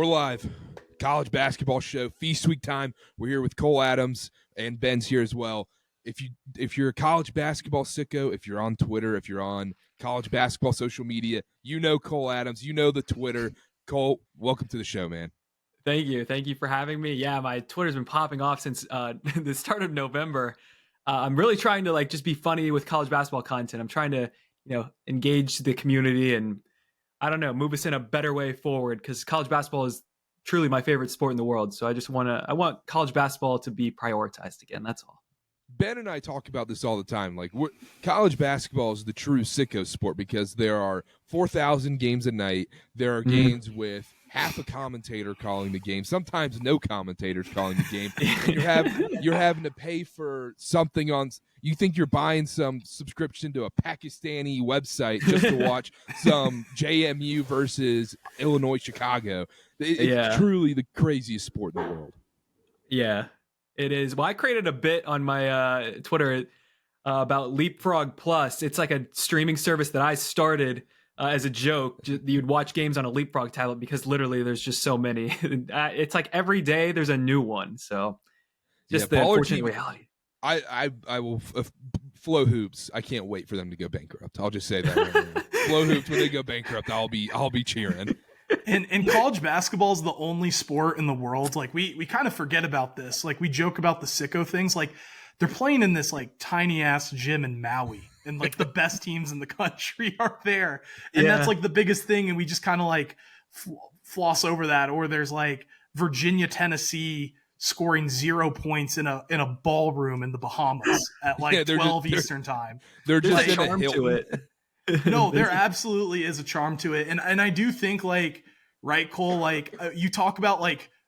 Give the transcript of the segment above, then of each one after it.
We're live. College basketball show, Feast Week time. We're here with Cole Adams, and Ben's here as well. If you're a college basketball sicko, if you're on Twitter, if you're on college basketball social media, you know Cole Adams, you know the Twitter. Cole, welcome to the show, man. Thank you for having me. Yeah, my Twitter's been popping off since the start of November. I'm really trying to just be funny with college basketball content. I'm trying to engage the community and move us in a better way forward, because college basketball is truly my favorite sport in the world. So I want college basketball to be prioritized again. That's all. Ben and I talk about this all the time. College basketball is the true sicko sport because there are 4,000 games a night. There are games with half a commentator calling the game, sometimes no commentators calling the game. You're having to pay for something on. You think you're buying some subscription to a Pakistani website just to watch some JMU versus Illinois Chicago. It's truly the craziest sport in the world. Yeah, it is. Well, I created a bit on my Twitter about Leapfrog Plus. It's like a streaming service that I started as a joke. You'd watch games on a Leapfrog tablet because literally there's just so many. It's like every day there's a new one. So just the unfortunate reality. I will Flow Hoops. I can't wait for them to go bankrupt. I'll just say that right now. Flow Hoops, when they go bankrupt, I'll be cheering. And college basketball is the only sport in the world. We kind of forget about this. We joke about the sicko things. They're playing in this tiny ass gym in Maui, and the best teams in the country are there. And that's the biggest thing. And we just kind of floss over that. Or there's Virginia, Tennessee scoring 0 points in a ballroom in the Bahamas at 12 Eastern time. They're just a charm to it. No, there absolutely is a charm to it. And I do think right, Cole, you talk about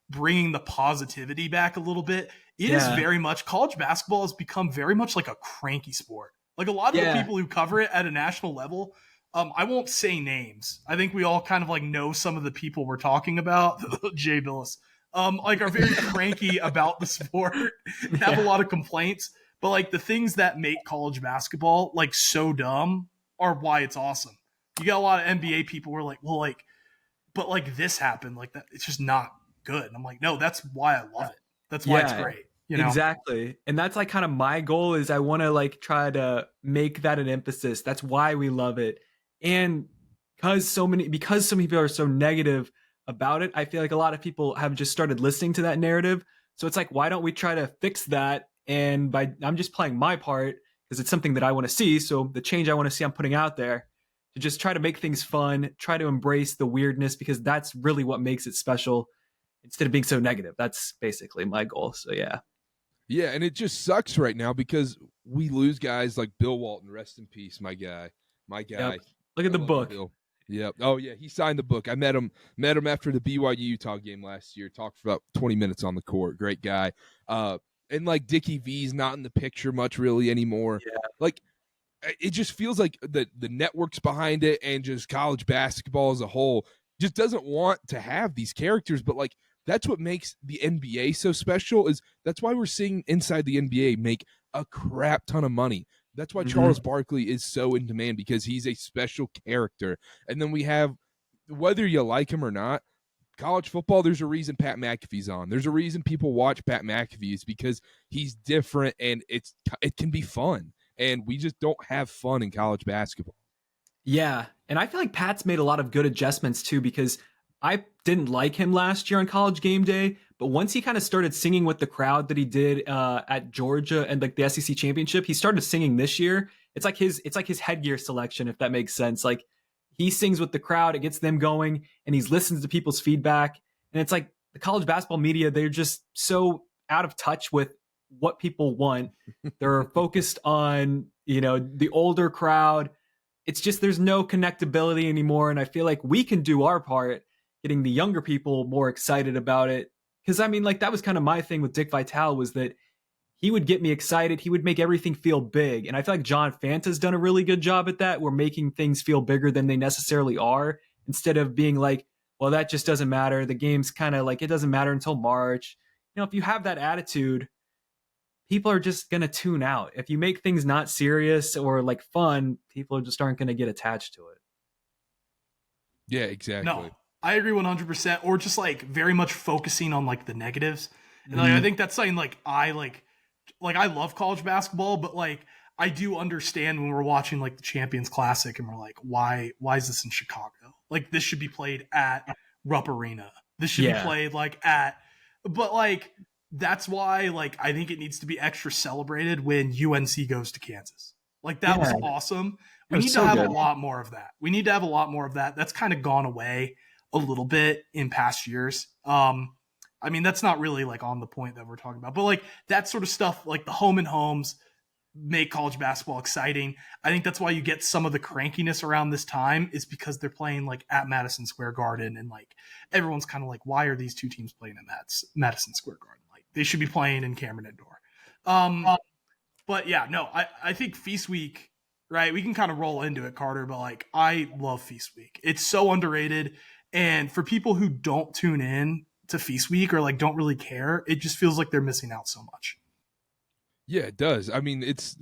bringing the positivity back a little bit. It is very much, college basketball has become very much like a cranky sport. A lot of the people who cover it at a national level, I won't say names. I think we all kind of know some of the people we're talking about. Jay Billis. Are very cranky about the sport, have a lot of complaints, but the things that make college basketball so dumb are why it's awesome. You got a lot of NBA people who are but this happened, that it's just not good. And I'm no, that's why I love it. That's why it's great. Exactly. And that's kind of my goal is I want to try to make that an emphasis. That's why we love it. And because so many people are so negative about it, I feel a lot of people have just started listening to that narrative. So it's why don't we try to fix that? And I'm just playing my part because it's something that I want to see. So the change I want to see, I'm putting out there to just try to make things fun, try to embrace the weirdness, because that's really what makes it special instead of being so negative. That's basically my goal. So yeah. Yeah, and it just sucks right now because we lose guys like Bill Walton, rest in peace, my guy. Yep. Look at the book. Bill. Yep. Oh yeah, he signed the book. I met him after the BYU Utah game last year. Talked for about 20 minutes on the court. Great guy. And Dickie V's not in the picture much really anymore. Yeah. It just feels like the networks behind it and just college basketball as a whole just doesn't want to have these characters. But that's what makes the NBA so special. Is that's why we're seeing inside the NBA make a crap ton of money. That's why Charles Barkley is so in demand, because he's a special character. And then we have, whether you like him or not, college football, there's a reason Pat McAfee's on. There's a reason people watch Pat McAfee, is because he's different and it can be fun. And we just don't have fun in college basketball. Yeah. And I feel Pat's made a lot of good adjustments too, because I didn't like him last year on College Game Day, but once he kind of started singing with the crowd that he did at Georgia and the SEC championship, he started singing this year. It's his headgear selection, if that makes sense. He sings with the crowd, it gets them going, and he's listens to people's feedback. And it's the college basketball media, they're just so out of touch with what people want. They're focused on, the older crowd. It's just, there's no connectability anymore. And I feel we can do our part getting the younger people more excited about it. Because that was kind of my thing with Dick Vitale, was that he would get me excited. He would make everything feel big. And I feel John Fanta's done a really good job at that. We're making things feel bigger than they necessarily are, instead of being well, that just doesn't matter. The game's kind of it doesn't matter until March. If you have that attitude, people are just going to tune out. If you make things not serious or fun, people just aren't going to get attached to it. Yeah, exactly. No. I agree 100%. Or just like very much focusing on like the negatives. And like, I think that's something like I love college basketball, but like I do understand when we're watching like the Champions Classic and we're like, why is this in Chicago? Like this should be played at Rupp Arena. This should be played like but like that's why like I think it needs to be extra celebrated when UNC goes to Kansas. Like that was awesome. We need to have a lot more of that. That's kind of gone away a little bit in past years. I mean, that's not really like on the point that we're talking about, but like that sort of stuff, like the home and homes make college basketball exciting. I think that's why you get some of the crankiness around this time is because they're playing like at Madison Square Garden. And like, everyone's kind of like, why are these two teams playing at Madison Square Garden? Like they should be playing in Cameron Indoor. But yeah, no, I think Feast Week, right? We can kind of roll into it, Karter, but like, I love Feast Week. It's so underrated. And for people who don't tune in to Feast Week or like don't really care, it just feels like they're missing out so much. Yeah, it does. I mean, it's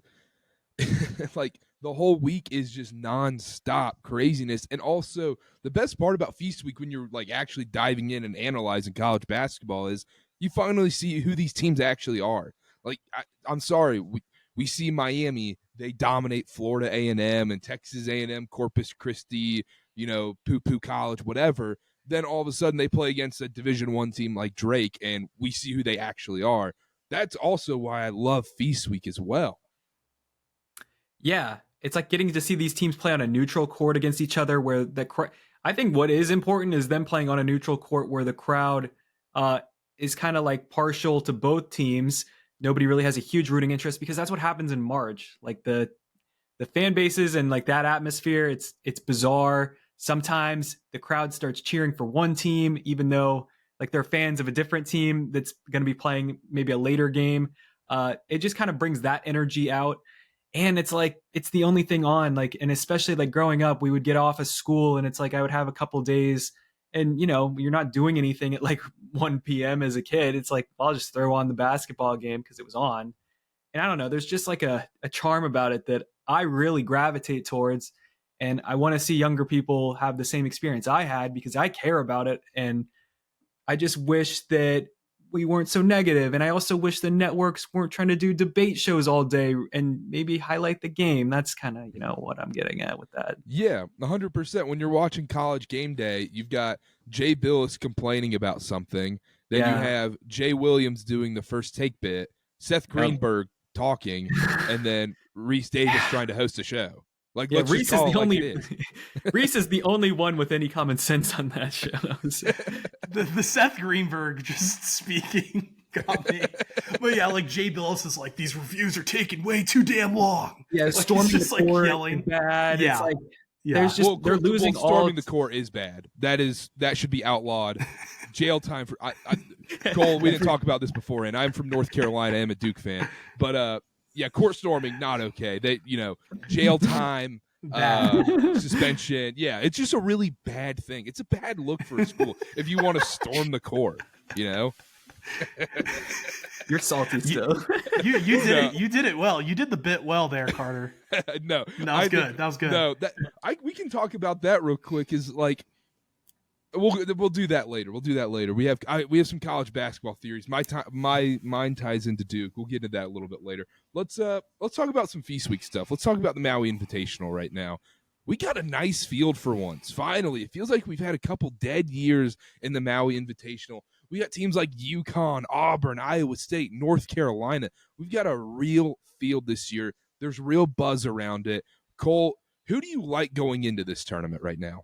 like the whole week is just nonstop craziness. And also the best part about Feast Week when you're like actually diving in and analyzing college basketball is you finally see who these teams actually are. Like, I'm sorry, we see Miami, they dominate Florida A&M and Texas A&M, Corpus Christi, poo-poo college, whatever. Then all of a sudden they play against a Division I team like Drake, and we see who they actually are. That's also why I love Feast Week as well. Yeah, it's like getting to see these teams play on a neutral court against each other where I think what is important is them playing on a neutral court where the crowd is kind of like partial to both teams. Nobody really has a huge rooting interest because that's what happens in March. Like the fan bases and like that atmosphere, it's bizarre. Sometimes the crowd starts cheering for one team, even though like they're fans of a different team that's going to be playing maybe a later game. It just kind of brings that energy out. And it's like, it's the only thing on, like, and especially like growing up, we would get off of school and it's like, I would have a couple days and, you're not doing anything at like 1 p.m. as a kid. It's like, I'll just throw on the basketball game because it was on. And I don't know, there's just like a charm about it that I really gravitate towards. And I want to see younger people have the same experience I had because I care about it. And I just wish that we weren't so negative. And I also wish the networks weren't trying to do debate shows all day and maybe highlight the game. That's kind of, what I'm getting at with that. Yeah, 100%. When you're watching College Game Day, you've got Jay Billis complaining about something. Then you have Jay Williams doing the first take bit, Seth Greenberg talking, and then Reese Davis trying to host a show. Like, let's Reese just is the call it only like it is. Reese is the only one with any common sense on that show. the Seth Greenberg just speaking got me. But yeah, like Jay Billis is like, these reviews are taking way too damn long. Yeah, like, storming just the like yelling. Bad. Yeah. It's like there's just they're losing all. Storming the court is bad. That should be outlawed. Jail time for Cole. We didn't talk about this before, and I'm from North Carolina. I'm a Duke fan, but yeah, court storming not okay. They jail time. Suspension. Yeah, it's just a really bad thing. It's a bad look for a school if you want to storm the court. You're salty still. You did it. You did it well. You did the bit well there, Karter. No, that was good. No, we can talk about that real quick. Is like we'll do that later. We have some college basketball theories. My mind ties into Duke. We'll get into that a little bit later. Let's talk about some Feast Week stuff. Let's talk about the Maui Invitational right now. We got a nice field for once. Finally, it feels like we've had a couple dead years in the Maui Invitational. We got teams like UConn, Auburn, Iowa State, North Carolina. We've got a real field this year. There's real buzz around it. Cole, who do you like going into this tournament right now?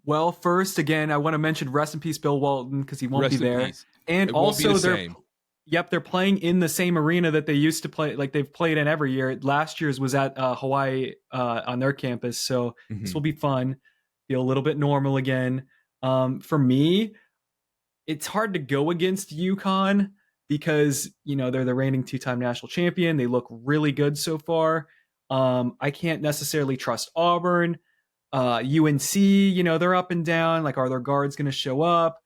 Well, first, again, I want to mention rest in peace, Bill Walton, because he won't be there. And also, they're playing in the same arena that they used to play, like they've played in every year. Last year's was at Hawaii on their campus, so this will be fun. Feel a little bit normal again. For me, it's hard to go against UConn because they're the reigning 2-time national champion. They look really good so far. I can't necessarily trust Auburn. UNC, they're up and down. Like, are their guards going to show up?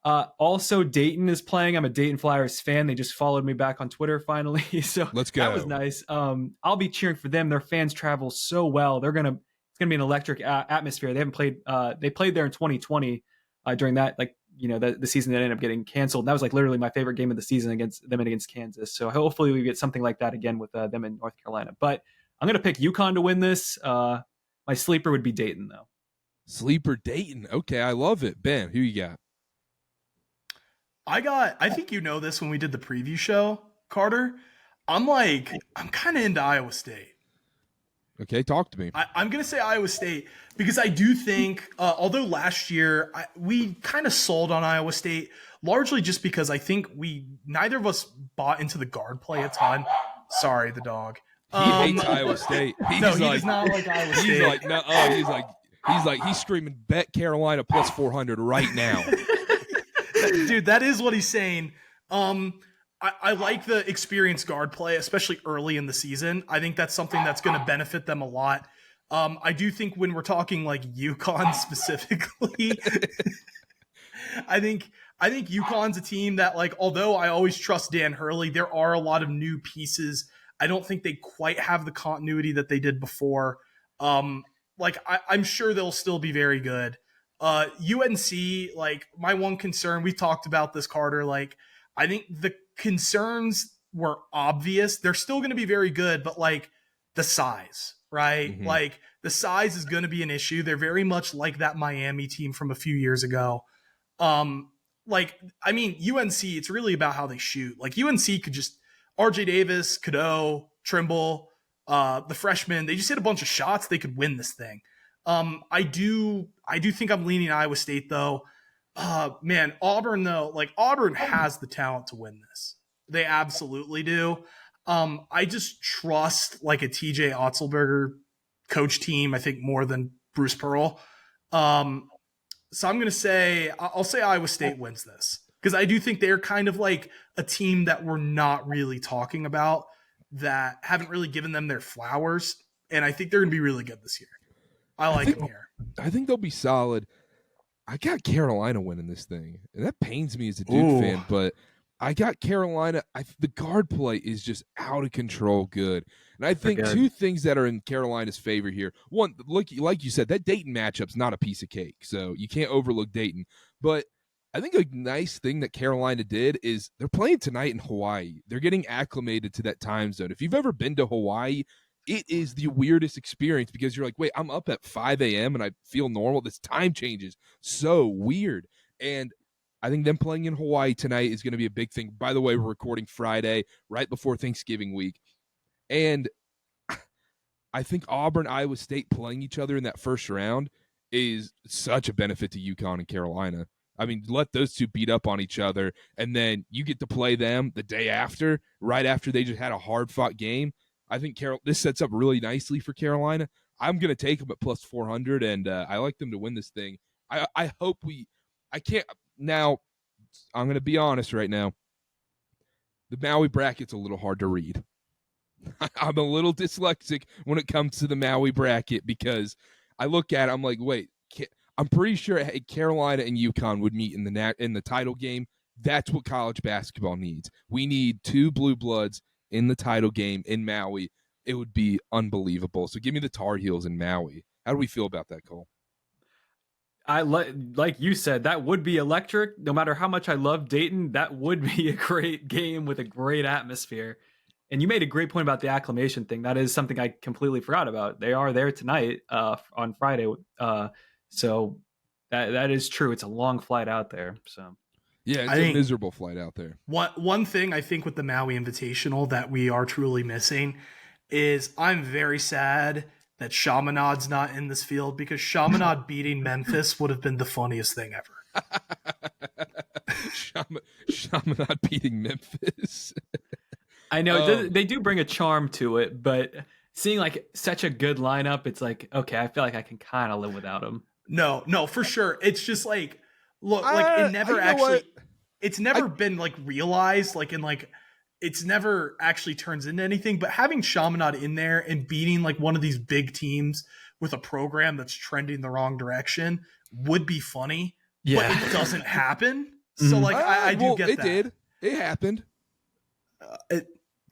Also, Dayton is playing. I'm a Dayton Flyers fan. They just followed me back on Twitter finally. So let's go. That was nice. I'll be cheering for them. Their fans travel so well. It's gonna be an electric atmosphere. They haven't played. They played there in 2020. during that, like, the season that ended up getting canceled. That was like literally my favorite game of the season against them and against Kansas. So hopefully we get something like that again with them in North Carolina. But I'm going to pick UConn to win this. My sleeper would be Dayton, though. Sleeper Dayton. Okay, I love it. Ben, who you got? I think this when we did the preview show, Karter. I'm kind of into Iowa State. Okay, talk to me. I'm going to say Iowa State because I do think, although last year we kind of sold on Iowa State, largely just because I think neither of us bought into the guard play a ton. Sorry, the dog. He hates Iowa State. He does not like Iowa State. He's like, no, he's screaming, bet Carolina plus 400 right now. Dude, that is what he's saying. I like the experienced guard play, especially early in the season. I think that's something that's going to benefit them a lot. I do think when we're talking like UConn specifically, I think UConn's a team that, like, although I always trust Dan Hurley, there are a lot of new pieces. I don't think they quite have the continuity that they did before. I'm sure they'll still be very good. UNC, like, my one concern, we talked about this, Karter, like, I think the concerns were obvious. They're still going to be very good, but like the size, right? Mm-hmm. Like the size is going to be an issue. They're very much like that Miami team from a few years ago. UNC, it's really about how they shoot. Like UNC could just RJ Davis, Cadeau, Trimble, the freshmen, they just hit a bunch of shots. They could win this thing. I do think I'm leaning Iowa State though. Auburn though, like Auburn has the talent to win this. They absolutely do. I just trust like a TJ Otzelberger coach team, I think, more than Bruce Pearl. So I'm going to say, I'll say Iowa State wins this because I do think they're kind of like a team that we're not really talking about, that haven't really given them their flowers. And I think they're going to be really good this year. I think them here. I think they'll be solid. I got Carolina winning this thing, and that pains me as a Duke fan, but I got Carolina. The guard play is just out of control good. And I think two things that are in Carolina's favor here. One, like you said, that Dayton matchup's not a piece of cake, so you can't overlook Dayton. But I think a nice thing that Carolina did is they're playing tonight in Hawaii. They're getting acclimated to that time zone. If you've ever been to Hawaii, it is the weirdest experience because you're like, wait, I'm up at 5 a.m. and I feel normal. This time changes. So weird. And I think them playing in Hawaii tonight is going to be a big thing. By the way, we're recording Friday, right before Thanksgiving week. And I think Auburn, Iowa State playing each other in that first round is such a benefit to UConn and Carolina. I mean, let those two beat up on each other, and then you get to play them the day after, right after they just had a hard-fought game. I think this sets up really nicely for Carolina. I'm going to take them at plus 400, and I like them to win this thing. I hope I can't – now, I'm going to be honest right now. The Maui bracket's a little hard to read. I'm a little dyslexic when it comes to the Maui bracket because I look at it, I'm like, wait, I'm pretty sure Carolina and UConn would meet in the title game. That's what college basketball needs. We need two blue bloods in the title game in Maui. It would be unbelievable. So give me the Tar Heels in Maui. How do we feel about that, Cole? Like you said, that would be electric. No matter how much I love Dayton, that would be a great game with a great atmosphere. And you made a great point about the acclimation thing. That is something I completely forgot about. They are there tonight on Friday. So that is true. It's a long flight out there. So yeah, it's a miserable flight out there. One thing I think with the Maui Invitational that we are truly missing is I'm very sad that Chaminade's not in this field because Chaminade beating Memphis would have been the funniest thing ever. Chaminade beating Memphis. I know they do bring a charm to it, but seeing like such a good lineup, it's like, okay, I feel like I can kind of live without them. No, for sure. It's just like, look, like it never actually, it's never been like realized, like in like, it's never actually turns into anything, but having Chaminade in there and beating like one of these big teams with a program that's trending the wrong direction would be funny, but it doesn't happen. So like, I do get that. It happened.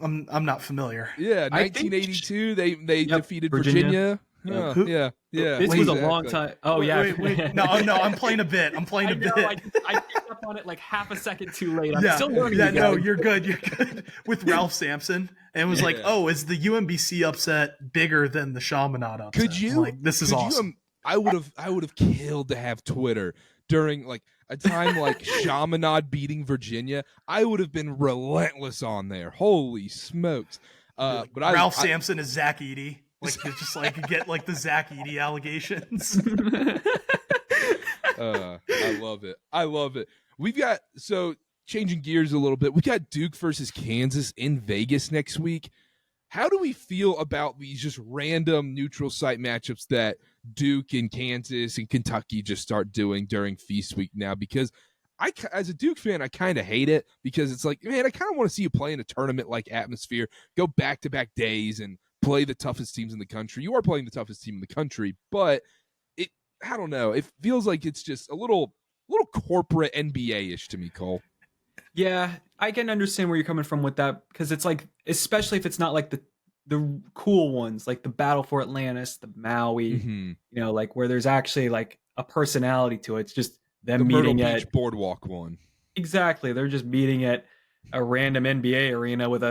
I'm not familiar. Yeah, 1982, they defeated Virginia. Huh, Who- yeah. This was a long time. Oh wait, yeah. wait. No, I'm playing a bit. I'm playing a bit. I picked up on it like half a second too late. I'm Yeah, still learning. yeah, you no, guys. you're good. You're good. With Ralph Sampson, and it was like, Yeah. oh, is the UMBC upset bigger than the Chaminade upset? Could I'm you? like, this is could you, awesome. I would have killed to have Twitter during like a time like Chaminade beating Virginia. I would have been relentless on there. Holy smokes! But Ralph Sampson is Zach Edey. Like, it's just like get like the Zach Edey allegations. I love it. I love it. We've got, so changing gears a little bit, we got Duke versus Kansas in Vegas next week. How do we feel about these just random neutral site matchups that Duke and Kansas and Kentucky just start doing during Feast Week now? Because as a Duke fan, I kind of hate it, because it's like, man, I kind of want to see you play in a tournament like atmosphere, go back-to-back days and play the toughest teams in the country. You are playing the toughest team in the country, but I don't know. It feels like it's just a little corporate NBA-ish to me, Cole. Yeah, I can understand where you're coming from with that, because it's like, especially if it's not like the cool ones, like the Battle for Atlantis, the Maui, Mm-hmm. like where there's actually like a personality to it. It's just them The Myrtle meeting Beach at Boardwalk one. exactly. They're just meeting at a random NBA arena with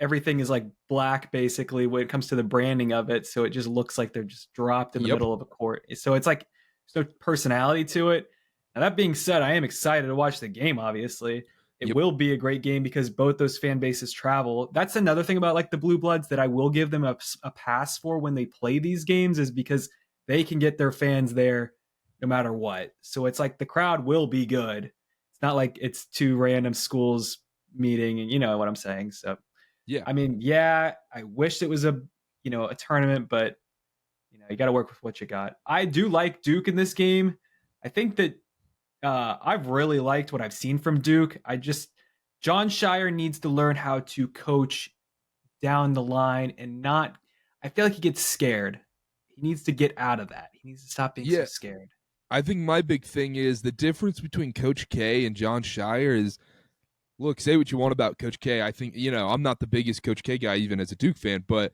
everything is like black basically when it comes to the branding of it, so it just looks like they're just dropped in the middle of a court. So it's like there's no personality to it. Now that being said, I am excited to watch the game. Obviously, it will be a great game because both those fan bases travel. That's another thing about like the Blue Bloods that I will give them a pass for when they play these games, is because they can get their fans there no matter what. So it's like the crowd will be good. It's not like it's two random schools meeting, and you know what I'm saying. So yeah, I mean, yeah, I wish it was a tournament, but you got to work with what you got. I do like Duke in this game. I think that I've really liked what I've seen from Duke. John Shire needs to learn how to coach down the line and not. I feel like he gets scared. He needs to get out of that. He needs to stop being so scared. I think my big thing is the difference between Coach K and John Shire is, look, say what you want about Coach K. I think, I'm not the biggest Coach K guy, even as a Duke fan, but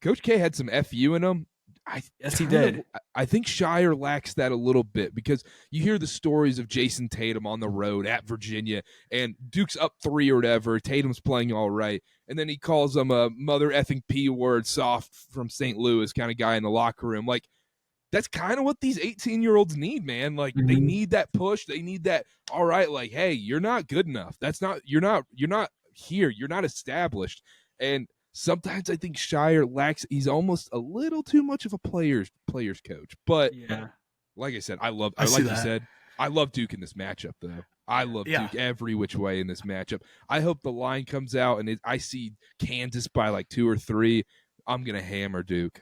Coach K had some FU in him. Yes, he did. I think Shire lacks that a little bit, because you hear the stories of Jason Tatum on the road at Virginia, and Duke's up 3 or whatever. Tatum's playing all right, and then he calls him a mother effing P word soft from St. Louis kind of guy in the locker room. Like, that's kind of what these 18-year-olds need, man. Like, they need that push. They need that, all right, like, hey, you're not good enough. You're not here. You're not established. And sometimes I think Shire lacks, he's almost a little too much of a player's coach. But like I said, I love Duke in this matchup, though. I love Duke every which way in this matchup. I hope the line comes out and I see Kansas by like 2 or 3. I'm going to hammer Duke.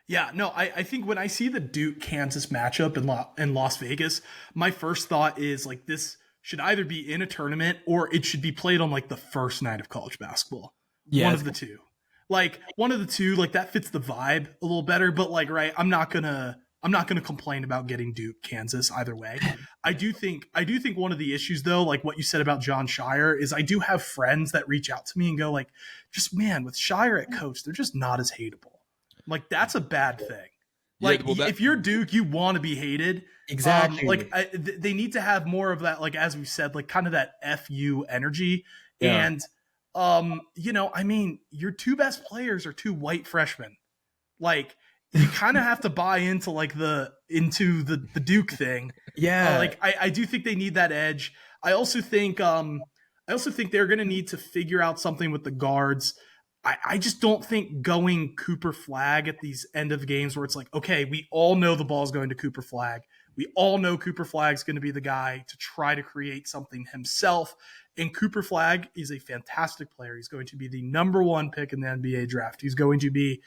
Yeah, no, I think when I see the Duke-Kansas matchup in Las Vegas, my first thought is like this should either be in a tournament or it should be played on like the first night of college basketball. Yeah. One of the two. Like that fits the vibe a little better, but like, right, I'm not going to complain about getting Duke Kansas either way. I do think one of the issues though, like what you said about John Shire, is I do have friends that reach out to me and go like, just man, with Shire at coach, they're just not as hateable. Like, that's a bad thing. Like, if you're Duke, you want to be hated. Exactly. They need to have more of that, like, as we said, like, kind of that FU energy. Yeah. And, I mean, your 2 best players are 2 white freshmen. Like, you kind of have to buy into, like, the Duke thing. Yeah. I do think they need that edge. I also think they're going to need to figure out something with the guards. I just don't think going Cooper Flag at these end of games where it's like, okay, we all know the ball's going to Cooper Flag. We all know Cooper Flag's going to be the guy to try to create something himself. And Cooper Flag is a fantastic player. He's going to be the number 1 pick in the NBA draft. He's going to be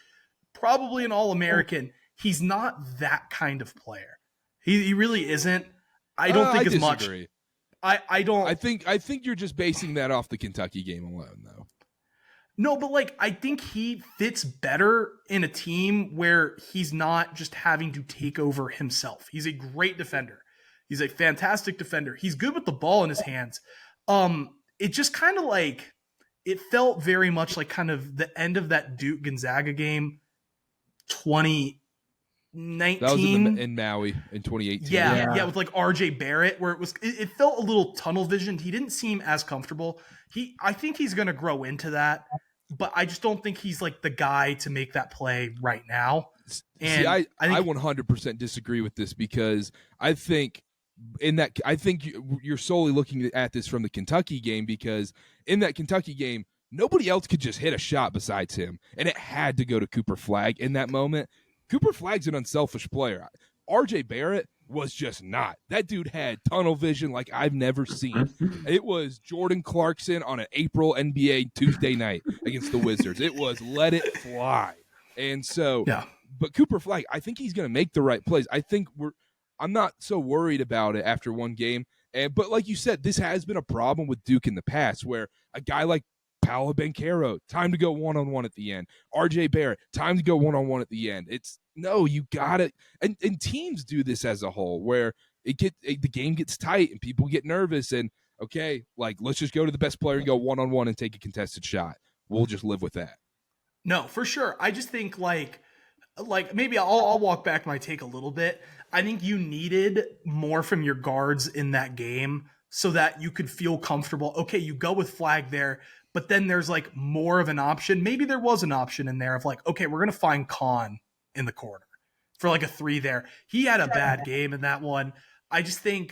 probably an All-American. He's not that kind of player. He really isn't. I don't think as much. I don't. I think you're just basing that off the Kentucky game alone, though. No, but like, I think he fits better in a team where he's not just having to take over himself. He's a great defender. He's a fantastic defender. He's good with the ball in his hands. It just kind of like, it felt very much like kind of the end of that Duke Gonzaga game 2019. That was in Maui in 2018. Yeah, with like RJ Barrett, where it felt a little tunnel visioned. He didn't seem as comfortable. I think he's going to grow into that, but I just don't think he's like the guy to make that play right now. And See, I think 100% disagree with this, because I think you're solely looking at this from the Kentucky game, because in that Kentucky game, nobody else could just hit a shot besides him, and it had to go to Cooper Flagg in that moment. Cooper Flagg's an unselfish player. RJ Barrett was just not. That dude had tunnel vision like I've never seen. It was Jordan Clarkson on an April NBA Tuesday night against the Wizards. It was let it fly. And so, but Cooper Flagg, I think he's going to make the right plays. I'm not so worried about it after one game. But like you said, this has been a problem with Duke in the past, where a guy like Paolo Banchero, time to go one-on-one at the end. RJ Barrett, time to go one-on-one at the end. You got it. And teams do this as a whole, where the game gets tight and people get nervous, and okay, like, let's just go to the best player and go one-on-one and take a contested shot. We'll just live with that. No, for sure. I just think like maybe I'll walk back my take a little bit. I think you needed more from your guards in that game so that you could feel comfortable. Okay, you go with Flagg there, but then there's like more of an option. Maybe there was an option in there of like, okay, we're going to find Khan in the corner for like a 3 there. He had a bad game in that one. I just think,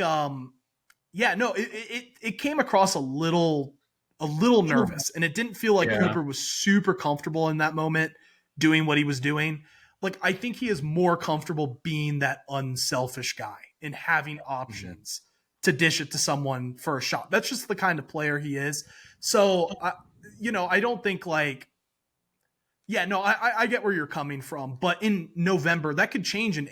it came across a little nervous, and it didn't feel like Cooper was super comfortable in that moment doing what he was doing. Like, I think he is more comfortable being that unselfish guy and having options to dish it to someone for a shot. That's just the kind of player he is. So, I don't think like, I get where you're coming from, but in November, that could change in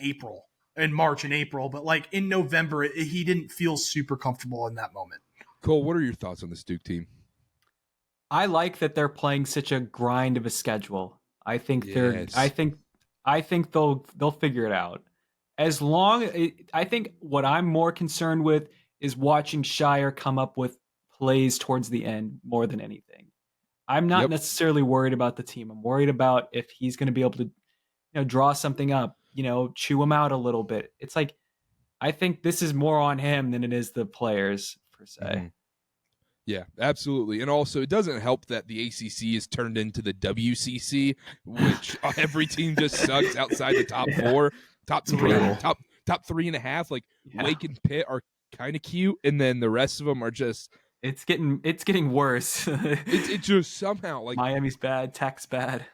March and April, but like in November, he didn't feel super comfortable in that moment. Cole, what are your thoughts on this Duke team? I like that they're playing such a grind of a schedule. I think I think they'll figure it out. I think what I'm more concerned with is watching Shire come up with plays towards the end more than anything. I'm not necessarily worried about the team. I'm worried about if he's going to be able to, draw something up, chew him out a little bit. It's like, I think this is more on him than it is the players per se. Mm-hmm. Yeah, absolutely. And also, it doesn't help that the ACC is turned into the WCC, which every team just sucks outside the top 4, top 3, top 3.5. Like Wake and Pitt are kind of cute, and then the rest of them are just. It's getting worse. It's just somehow like Miami's bad, Tech's bad.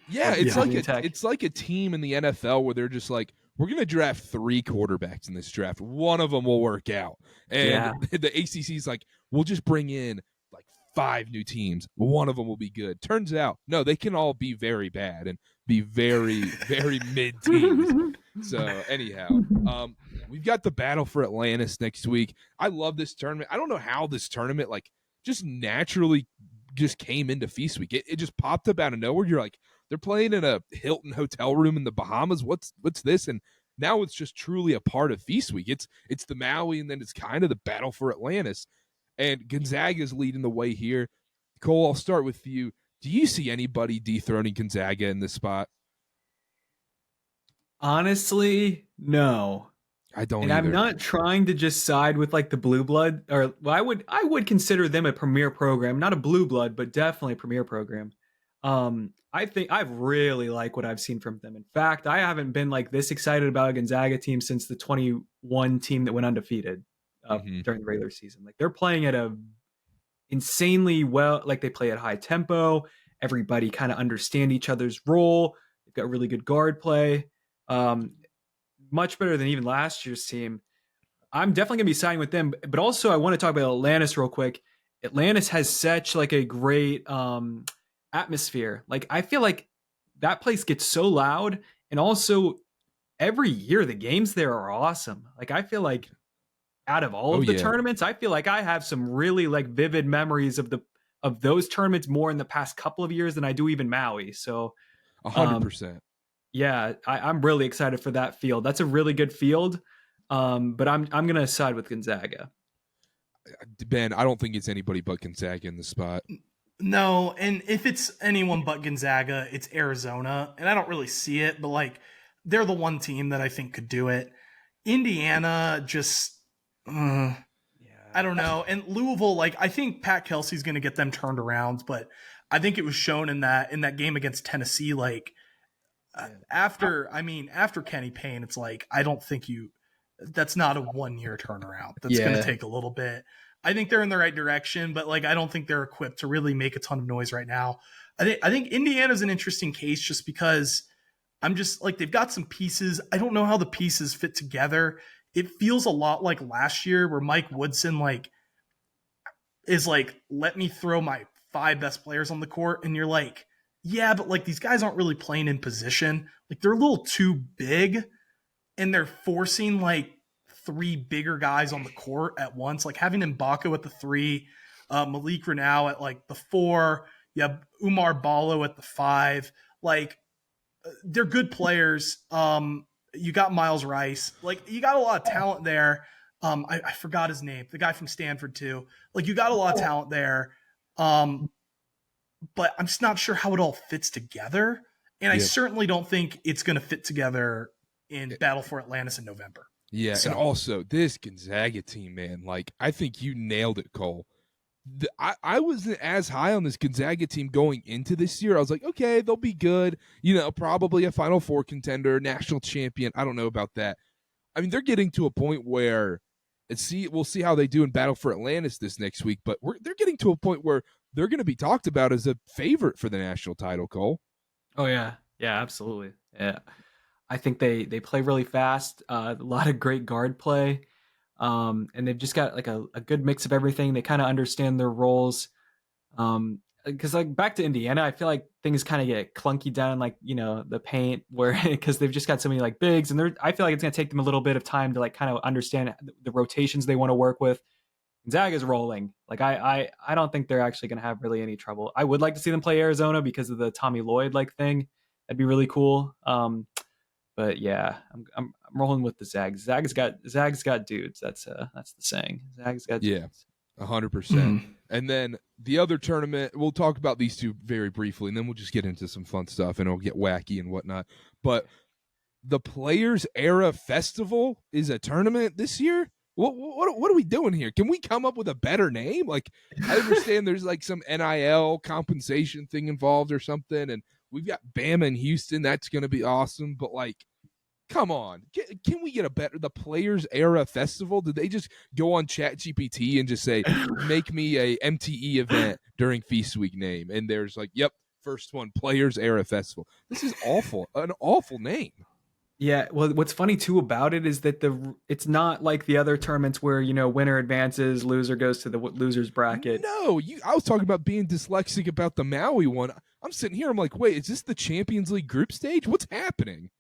Yeah, it's like a team in the NFL where they're just like, we're going to draft 3 quarterbacks in this draft. One of them will work out. And the ACC is like, we'll just bring in like 5 new teams. One of them will be good. Turns out, no, they can all be very bad and be very, very mid teams. So anyhow, we've got the battle for Atlantis next week. I love this tournament. I don't know how this tournament like just naturally just came into Feast Week. It just popped up out of nowhere. You're like, they're playing in a Hilton hotel room in the Bahamas. What's this? And now it's just truly a part of Feast Week. It's the Maui, and then it's kind of the battle for Atlantis. And Gonzaga's leading the way here. Cole, I'll start with you. Do you see anybody dethroning Gonzaga in this spot? Honestly, no. I don't and either. I'm not trying to just side with like the blue blood, or I would consider them a premier program, not a blue blood, but definitely a premier program. I think I really like what I've seen from them. In fact, I haven't been like this excited about a Gonzaga team since the 21 team that went undefeated during the regular season. Like, they're playing at a insanely well, like they play at high tempo. Everybody kind of understand each other's role. They've got really good guard play. Much better than even last year's team. I'm definitely gonna be siding with them, but also I want to talk about Atlantis real quick. Atlantis has such like a great atmosphere. Like, I feel like that place gets so loud, and also every year the games there are awesome. Like, I feel like out of all of the tournaments, I feel like I have some really like vivid memories of those tournaments more in the past couple of years than I do even Maui. So 100%. Yeah, I'm really excited for that field. That's a really good field, but I'm gonna side with Gonzaga. Ben, I don't think it's anybody but Gonzaga in the spot. No, and if it's anyone but Gonzaga, it's Arizona, and I don't really see it, but like they're the one team that I think could do it. Indiana just, I don't know, and Louisville, like I think Pat Kelsey's going to get them turned around, but I think it was shown in that game against Tennessee, like after Kenny Payne, it's like I don't think that's not a 1 year turnaround. That's going to take a little bit. I think they're in the right direction, but like I don't think they're equipped to really make a ton of noise right now. I think Indiana's an interesting case just because I'm just like they've got some pieces. I don't know how the pieces fit together. It feels a lot like last year where Mike Woodson like is like, let me throw my 5 best players on the court, and you're like, yeah, but like these guys aren't really playing in position. Like they're a little too big, and they're forcing like 3 bigger guys on the court at once, like having M'Baka at the 3, Malik Renau at like the 4, you have Umar Ballo at the 5. Like they're good players. You got Miles Rice, like you got a lot of talent there. I forgot his name, the guy from Stanford too. Like you got a lot of talent there. But I'm just not sure how it all fits together. And I certainly don't think it's going to fit together in Battle for Atlantis in November. Yeah, so. And also this Gonzaga team, man, like I think you nailed it, Cole. I wasn't as high on this Gonzaga team going into this year. I was like, okay, they'll be good. You know, probably a Final Four contender, national champion. I don't know about that. I mean, they're getting to a point where we'll see how they do in Battle for Atlantis this next week, but they're getting to a point where they're going to be talked about as a favorite for the national title, Cole. Oh, yeah. Yeah, absolutely. Yeah. I think they play really fast, a lot of great guard play, and they've just got like a good mix of everything. They kind of understand their roles. Because like back to Indiana, I feel like things kind of get clunky down like, you know, the paint where because they've just got so many like bigs, and I feel like it's going to take them a little bit of time to like kind of understand the rotations they want to work with. Gonzaga's rolling. Like I don't think they're actually going to have really any trouble. I would like to see them play Arizona because of the Tommy Lloyd like thing. That'd be really cool. But yeah, I'm rolling with the Zags. Zags got dudes. That's the saying. Zags got dudes. Yeah, 100%. And then the other tournament, we'll talk about these two very briefly, and then we'll just get into some fun stuff, and it'll get wacky and whatnot. But the Players Era Festival is a tournament this year. What are we doing here? Can we come up with a better name? Like, I understand there's like some NIL compensation thing involved or something, and we've got Bama in Houston. That's going to be awesome. But, like, come on. Can we get the Players Era Festival? Did they just go on ChatGPT and just say, make me a MTE event during Feast Week name? And there's like, yep, first one, Players Era Festival. This is awful. An awful name. Yeah, well, what's funny too about it is that it's not like the other tournaments where, you know, winner advances, loser goes to the loser's bracket. No, I was talking about being dyslexic about the Maui one. I'm sitting here, I'm like, wait, is this the Champions League group stage? What's happening?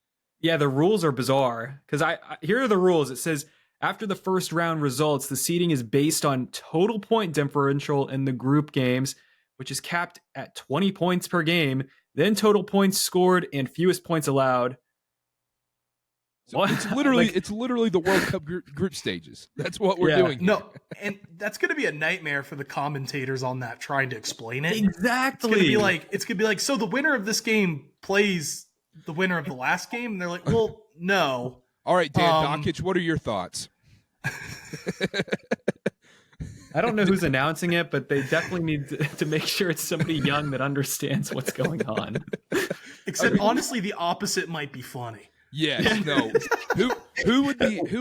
Yeah, the rules are bizarre because here are the rules. It says after the first round results, the seeding is based on total point differential in the group games, which is capped at 20 points per game, then total points scored and fewest points allowed. So it's literally the World Cup group stages. That's what we're doing. No, and that's going to be a nightmare for the commentators on that trying to explain it. Exactly. It's going to be like, so the winner of this game plays the winner of the last game, and they're like, well, no. All right, Dan Dockich, what are your thoughts? I don't know who's announcing it, but they definitely need to make sure it's somebody young that understands what's going on. Except honestly, the opposite might be funny. Yes, no. Who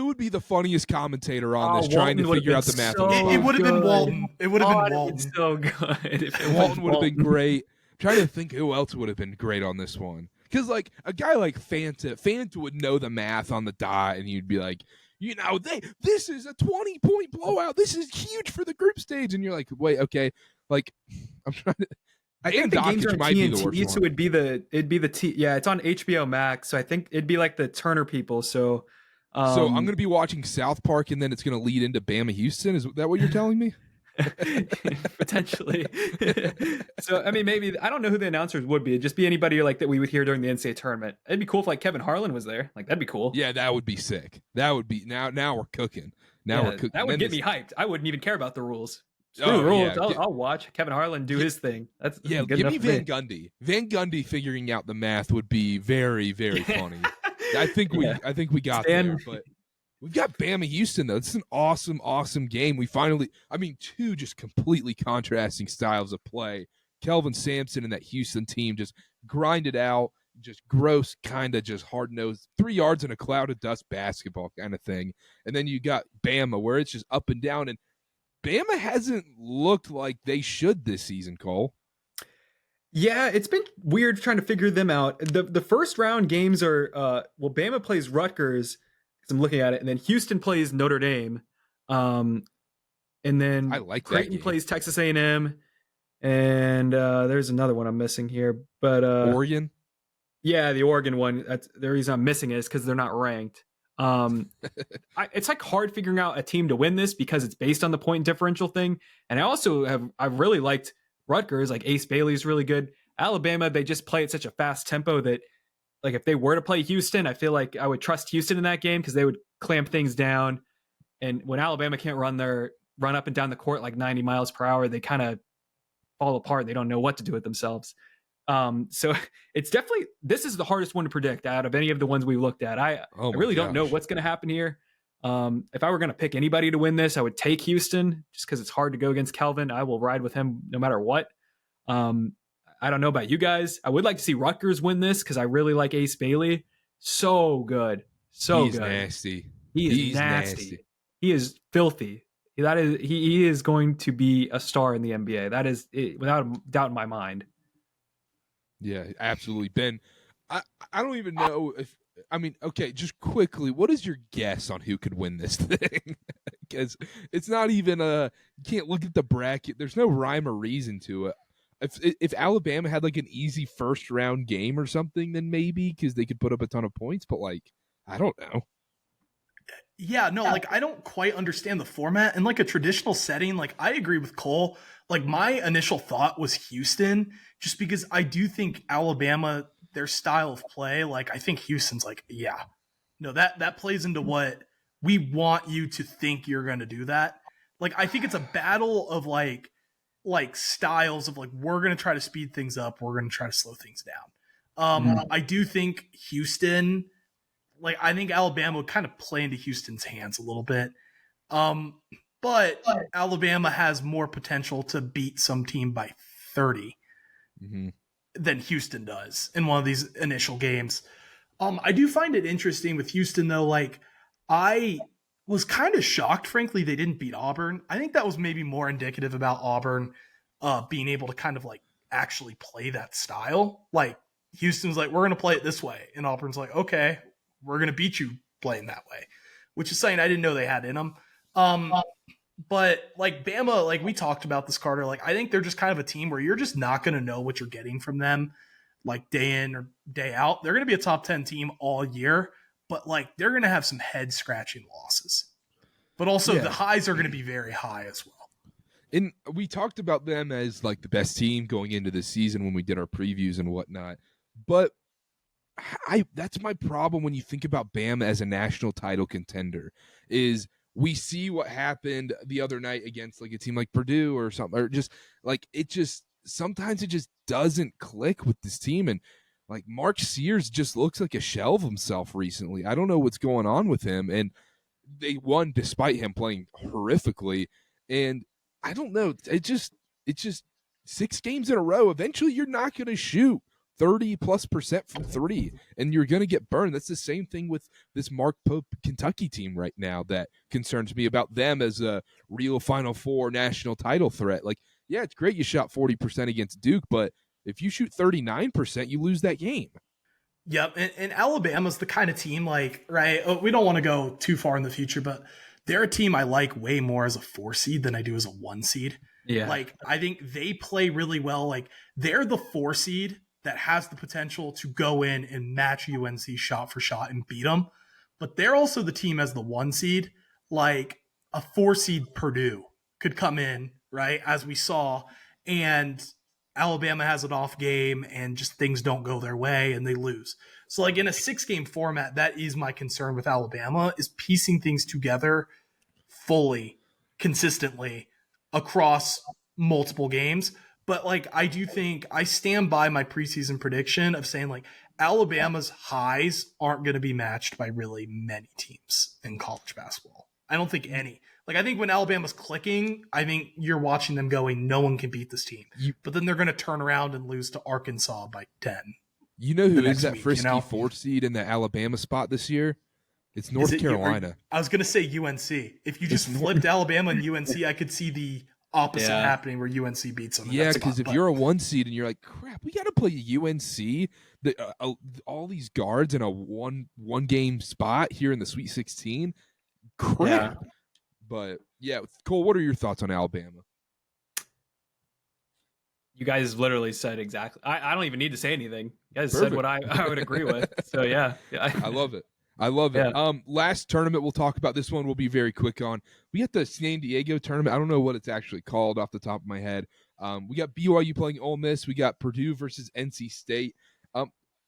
would be the funniest commentator on this trying to figure out the math? It would have been Walton. It would have been Walton. So good. Walton would have been great. I'm trying to think who else would have been great on this one. Because like a guy like Fanta would know the math on the dot, and he'd be like, you know, this is a 20-point blowout. This is huge for the group stage, and you're like, wait, okay, like I'm trying to. I think the games are might be the worst so one. it'd be the yeah, it's on HBO Max, so I think it'd be like the Turner people. So I'm going to be watching South Park, and then it's going to lead into Bama Houston. Is that what you're telling me? Potentially. So I mean, maybe I don't know who the announcers would be. It'd just be anybody like that we would hear during the NCAA tournament. It'd be cool if like Kevin Harlan was there. Like that'd be cool. Yeah, that would be sick. That would be now we're cooking. We're cooking. That would get me hyped. I wouldn't even care about the rules. Screw the rules. Yeah. I'll watch Kevin Harlan do his thing. That's good give enough me for Van Gundy. Van Gundy figuring out the math would be very, very funny. I think we got there, but we've got Bama Houston though. It's an awesome, awesome game. We finally, two just completely contrasting styles of play. Kelvin Sampson and that Houston team just grinded out, just gross, kind of just hard-nosed, 3 yards in a cloud of dust basketball kind of thing. And then you got Bama where it's just up and down, and Bama hasn't looked like they should this season, Cole. Yeah, it's been weird trying to figure them out. The first round games are Bama plays Rutgers, because I'm looking at it, and then Houston plays Notre Dame, and then I like Creighton plays Texas A&M, and there's another one I'm missing here, but Oregon. Yeah, the Oregon one. That's the reason I'm missing it is because they're not ranked. It's like hard figuring out a team to win this because it's based on the point differential thing, and I've really liked Rutgers. Like Ace Bailey's really good. Alabama, they just play at such a fast tempo that, like, if they were to play Houston, I feel like I would trust Houston in that game because they would clamp things down. And when Alabama can't run up and down the court like 90 miles per hour, they kind of fall apart. They don't know what to do with themselves. So it's definitely, this is the hardest one to predict out of any of the ones we looked at. I really don't know what's going to happen here. If I were going to pick anybody to win this, I would take Houston just because it's hard to go against Kelvin. I will ride with him no matter what. I don't know about you guys. I would like to see Rutgers win this because I really like Ace Bailey. So good. He's Nasty. He's nasty. He is filthy. He is going to be a star in the NBA. That is it, without a doubt in my mind. Yeah, absolutely. Ben, I don't even know if, okay, just quickly, what is your guess on who could win this thing? Because it's not even you can't look at the bracket. There's no rhyme or reason to it. If Alabama had like an easy first round game or something, then maybe because they could put up a ton of points, but like, I don't know. Yeah, no, like I don't quite understand the format. In like a traditional setting, like I agree with Cole. Like my initial thought was Houston, just because I do think Alabama, their style of play, like I think Houston's like, yeah, no, that plays into what we want you to think you're going to do that. Like I think it's a battle of like styles of like, we're going to try to speed things up, we're going to try to slow things down. I do think Houston, like I think Alabama would kind of play into Houston's hands a little bit. But Alabama has more potential to beat some team by 30 than Houston does in one of these initial games. I do find it interesting with Houston though. Like I was kind of shocked, frankly, they didn't beat Auburn. I think that was maybe more indicative about Auburn being able to kind of like actually play that style. Like Houston's like, we're going to play it this way. And Auburn's like, okay, we're going to beat you playing that way, which is something I didn't know they had in them. But like Bama, like we talked about this, Karter, like I think they're just kind of a team where you're just not going to know what you're getting from them like day in or day out. They're going to be a top 10 team all year, but like they're going to have some head scratching losses, but also the highs are going to be very high as well. And we talked about them as like the best team going into the season when we did our previews and whatnot, but that's my problem when you think about Bama as a national title contender is we see what happened the other night against like a team like Purdue or something, or just like sometimes it just doesn't click with this team. And like Mark Sears just looks like a shell of himself recently. I don't know what's going on with him. And they won despite him playing horrifically. And I don't know. It's just 6 games in a row. Eventually you're not going to shoot 30+% from 3 and you're going to get burned. That's the same thing with this Mark Pope Kentucky team right now that concerns me about them as a real Final Four national title threat. Like, yeah, it's great you shot 40% against Duke, but if you shoot 39%, you lose that game. Yep. And Alabama's the kind of team like, right, we don't want to go too far in the future, but they're a team I like way more as a 4 seed than I do as a 1 seed. Yeah. Like, I think they play really well. Like, they're the 4 seed that has the potential to go in and match UNC shot for shot and beat them. But they're also the team as the 1 seed, like a 4 seed Purdue could come in, right, as we saw, and Alabama has an off game and just things don't go their way and they lose. So like in a 6-game format, that is my concern with Alabama, is piecing things together fully, consistently across multiple games. But like, I do think I stand by my preseason prediction of saying like Alabama's highs aren't going to be matched by really many teams in college basketball. I don't think any. Like, I think when Alabama's clicking, I think you're watching them going, no one can beat this team. But then they're going to turn around and lose to Arkansas by 10. You know who is that week, frisky 4th seed in the Alabama spot this year? It's North Carolina. I was going to say UNC. If you just flipped Alabama and UNC, I could see the opposite happening where UNC beats them. Yeah, because if you're a 1 seed and you're like, crap, we got to play UNC, all these guards in a one game spot here in the Sweet 16, crap. Yeah. But yeah, Cole, what are your thoughts on Alabama? You guys literally said exactly. I don't even need to say anything. You guys said what I would agree with. So yeah. I love it. I love it. Last tournament we'll talk about. This one we'll be very quick on. We got the San Diego tournament. I don't know what it's actually called off the top of my head. We got BYU playing Ole Miss. We got Purdue versus NC State.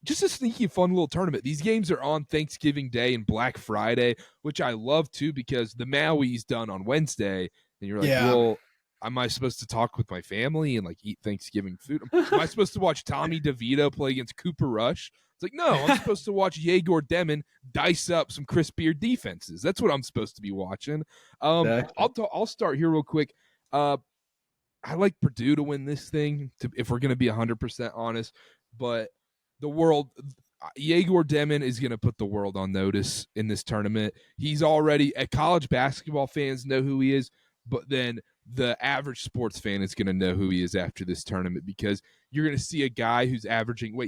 Just a sneaky, fun little tournament. These games are on Thanksgiving Day and Black Friday, which I love too because the Maui's done on Wednesday, and you're like, well, am I supposed to talk with my family and like eat Thanksgiving food? Am I supposed to watch Tommy DeVito play against Cooper Rush? It's like, no, I'm supposed to watch Diego Tourney dice up some crispier defenses. That's what I'm supposed to be watching. I'll start here real quick. I like Purdue to win this thing, if we're going to be 100% honest. But Diego Tourney is going to put the world on notice in this tournament. He's already, college basketball fans know who he is, but then the average sports fan is going to know who he is after this tournament because you're going to see a guy who's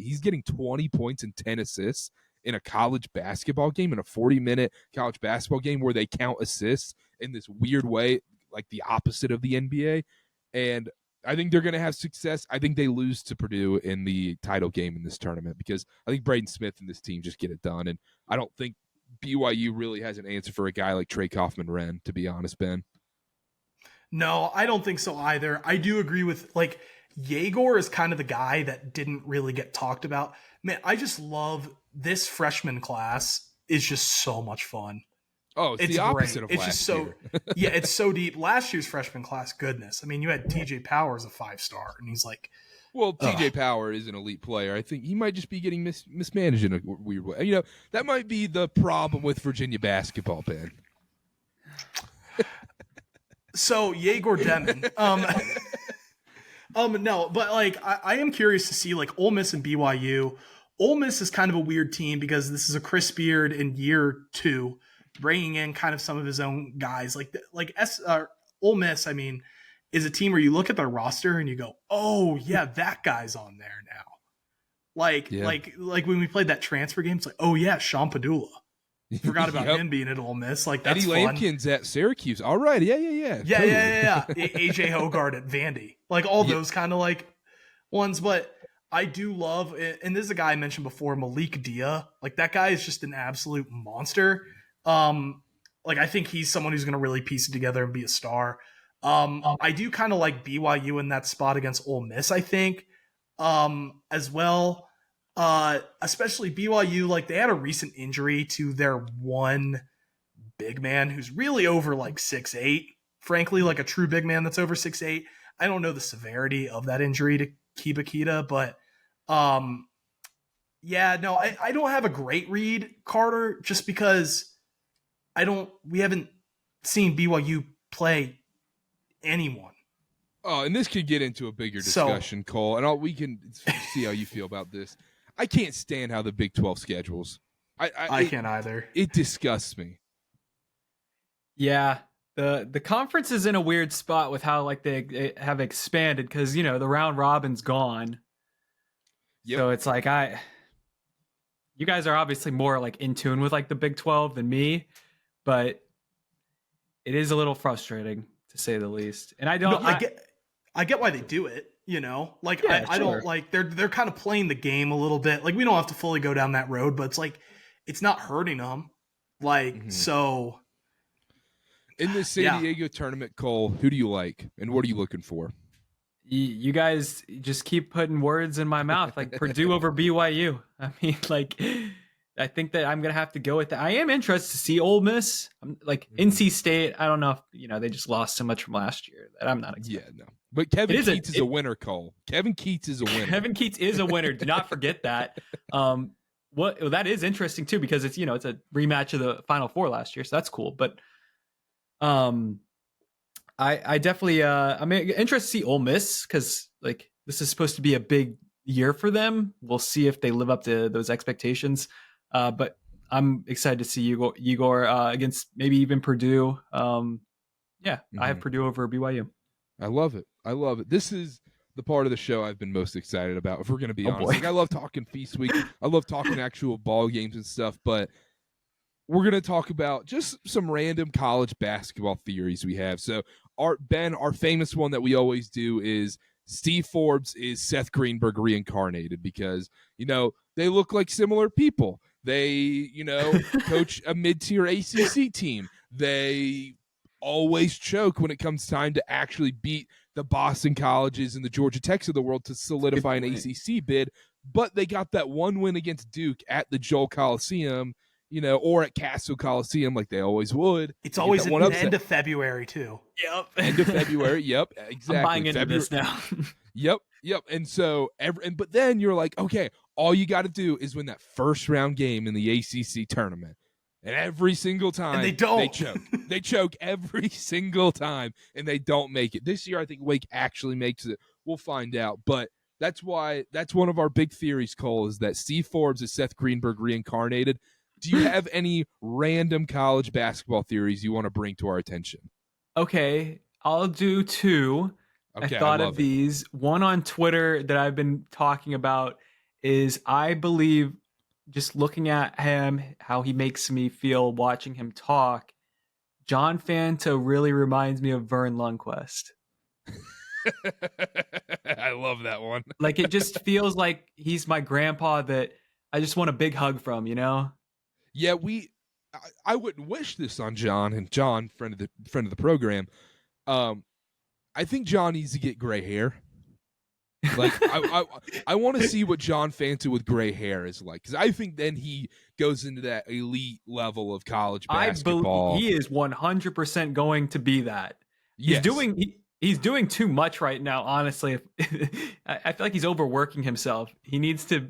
he's getting 20 points and 10 assists in a college basketball game, in a 40-minute college basketball game where they count assists in this weird way, like the opposite of the NBA. And I think they're going to have success. I think they lose to Purdue in the title game in this tournament because I think Braden Smith and this team just get it done. And I don't think BYU really has an answer for a guy like Trey Kaufman-Renn, to be honest, Ben. No, I don't think so either. I do agree with, like, Jaeger is kind of the guy that didn't really get talked about. Man, I just love this freshman class. Is just so much fun. Oh, it's the opposite great. of last year. Yeah, it's so deep. Last year's freshman class, goodness. I mean, you had TJ Powers, a 5-star, and he's like... Well, TJ Power is an elite player. I think he might just be getting mismanaged in a weird way. You know, that might be the problem with Virginia basketball, Ben. So Diego Tourney, no, but like I am curious to see like Ole Miss and BYU. Ole Miss is kind of a weird team because this is a Chris Beard in year 2, bringing in kind of some of his own guys. Ole Miss, I mean, is a team where you look at their roster and you go, oh yeah, that guy's on there now. Like when we played that transfer game, it's like, oh yeah, Sean Padula. Forgot about him being at Ole Miss. Like, that's Eddie Lampkin's at Syracuse. All right. Yeah. Totally. AJ Hogarth at Vandy. Like, all those kind of, like, ones. But I do love, and this is a guy I mentioned before, Malik Dia. Like, that guy is just an absolute monster. Like, I think he's someone who's going to really piece it together and be a star. I do kind of like BYU in that spot against Ole Miss, I think, as well. Especially BYU, like they had a recent injury to their one big man who's really over like 6'8", frankly, like a true big man that's over 6'8". I don't know the severity of that injury to Kiba Kita, but I don't have a great read, Karter, just because we haven't seen BYU play anyone. Oh, and this could get into a bigger discussion, Cole, and we can see how you feel about this. I can't stand how the Big 12 schedules. I can't either. It disgusts me. Yeah, the conference is in a weird spot with how like they have expanded because the round robin's gone. Yep. So it's like you guys are obviously more like in tune with like the Big 12 than me, but it is a little frustrating to say the least. And I get why they do it. Like I sure. don't like they're kind of playing the game a little bit. Like we don't have to fully go down that road, but it's like it's not hurting them. Like so. In the San Diego tournament, Cole, who do you like and what are you looking for? You guys just keep putting words in my mouth, like Purdue over BYU. I mean, like I think that I'm gonna have to go with that. I am interested to see Ole Miss. I'm like NC State. I don't know if they just lost so much from last year that I'm not expecting. Yeah, no. But Kevin Keats is a winner, Cole. Kevin Keats is a winner. Kevin Keats is a winner. Do not forget that. That is interesting too, because it's it's a rematch of the Final Four last year, so that's cool. But I definitely I'm interested to see Ole Miss, because like this is supposed to be a big year for them. We'll see if they live up to those expectations. But I'm excited to see Igor against maybe even Purdue. I have Purdue over BYU. I love it. This is the part of the show I've been most excited about, if we're going to be honest. Like, I love talking Feast Week. I love talking actual ball games and stuff, but we're going to talk about just some random college basketball theories we have. So, our famous one that we always do is Steve Forbes is Seth Greenberg reincarnated, because, they look like similar people. They, coach a mid-tier ACC team. They always choke when it comes time to actually beat the Boston Colleges and the Georgia Techs of the world to solidify an ACC bid. But they got that one win against Duke at the Joel Coliseum, or at Castle Coliseum, like they always would. It's always at the end of February, too. Yep. End of February. Yep. Exactly. I'm buying into this now. Yep. And so, but then you're like, okay, all you got to do is win that first round game in the ACC tournament. And every single time, and they don't. They choke. They choke every single time, and they don't make it. This year, I think Wake actually makes it. We'll find out. But that's one of our big theories, Cole, is that Steve Forbes is Seth Greenberg reincarnated. Do you have any random college basketball theories you want to bring to our attention? Okay, I'll do two. Okay, I thought of these. One on Twitter that I've been talking about is, I believe, just looking at him, how he makes me feel watching him talk, John Fanta really reminds me of Vern Lundquist. I love that one. Like, it just feels like he's my grandpa that I just want a big hug from, Yeah, I wouldn't wish this on John, and John, friend of the program. I think John needs to get gray hair. Like, I want to see what John Fanta with gray hair is like, because I think then he goes into that elite level of college basketball. I believe he is 100% going to be that. Yes. He's doing too much right now, honestly. I feel like he's overworking himself. He needs to,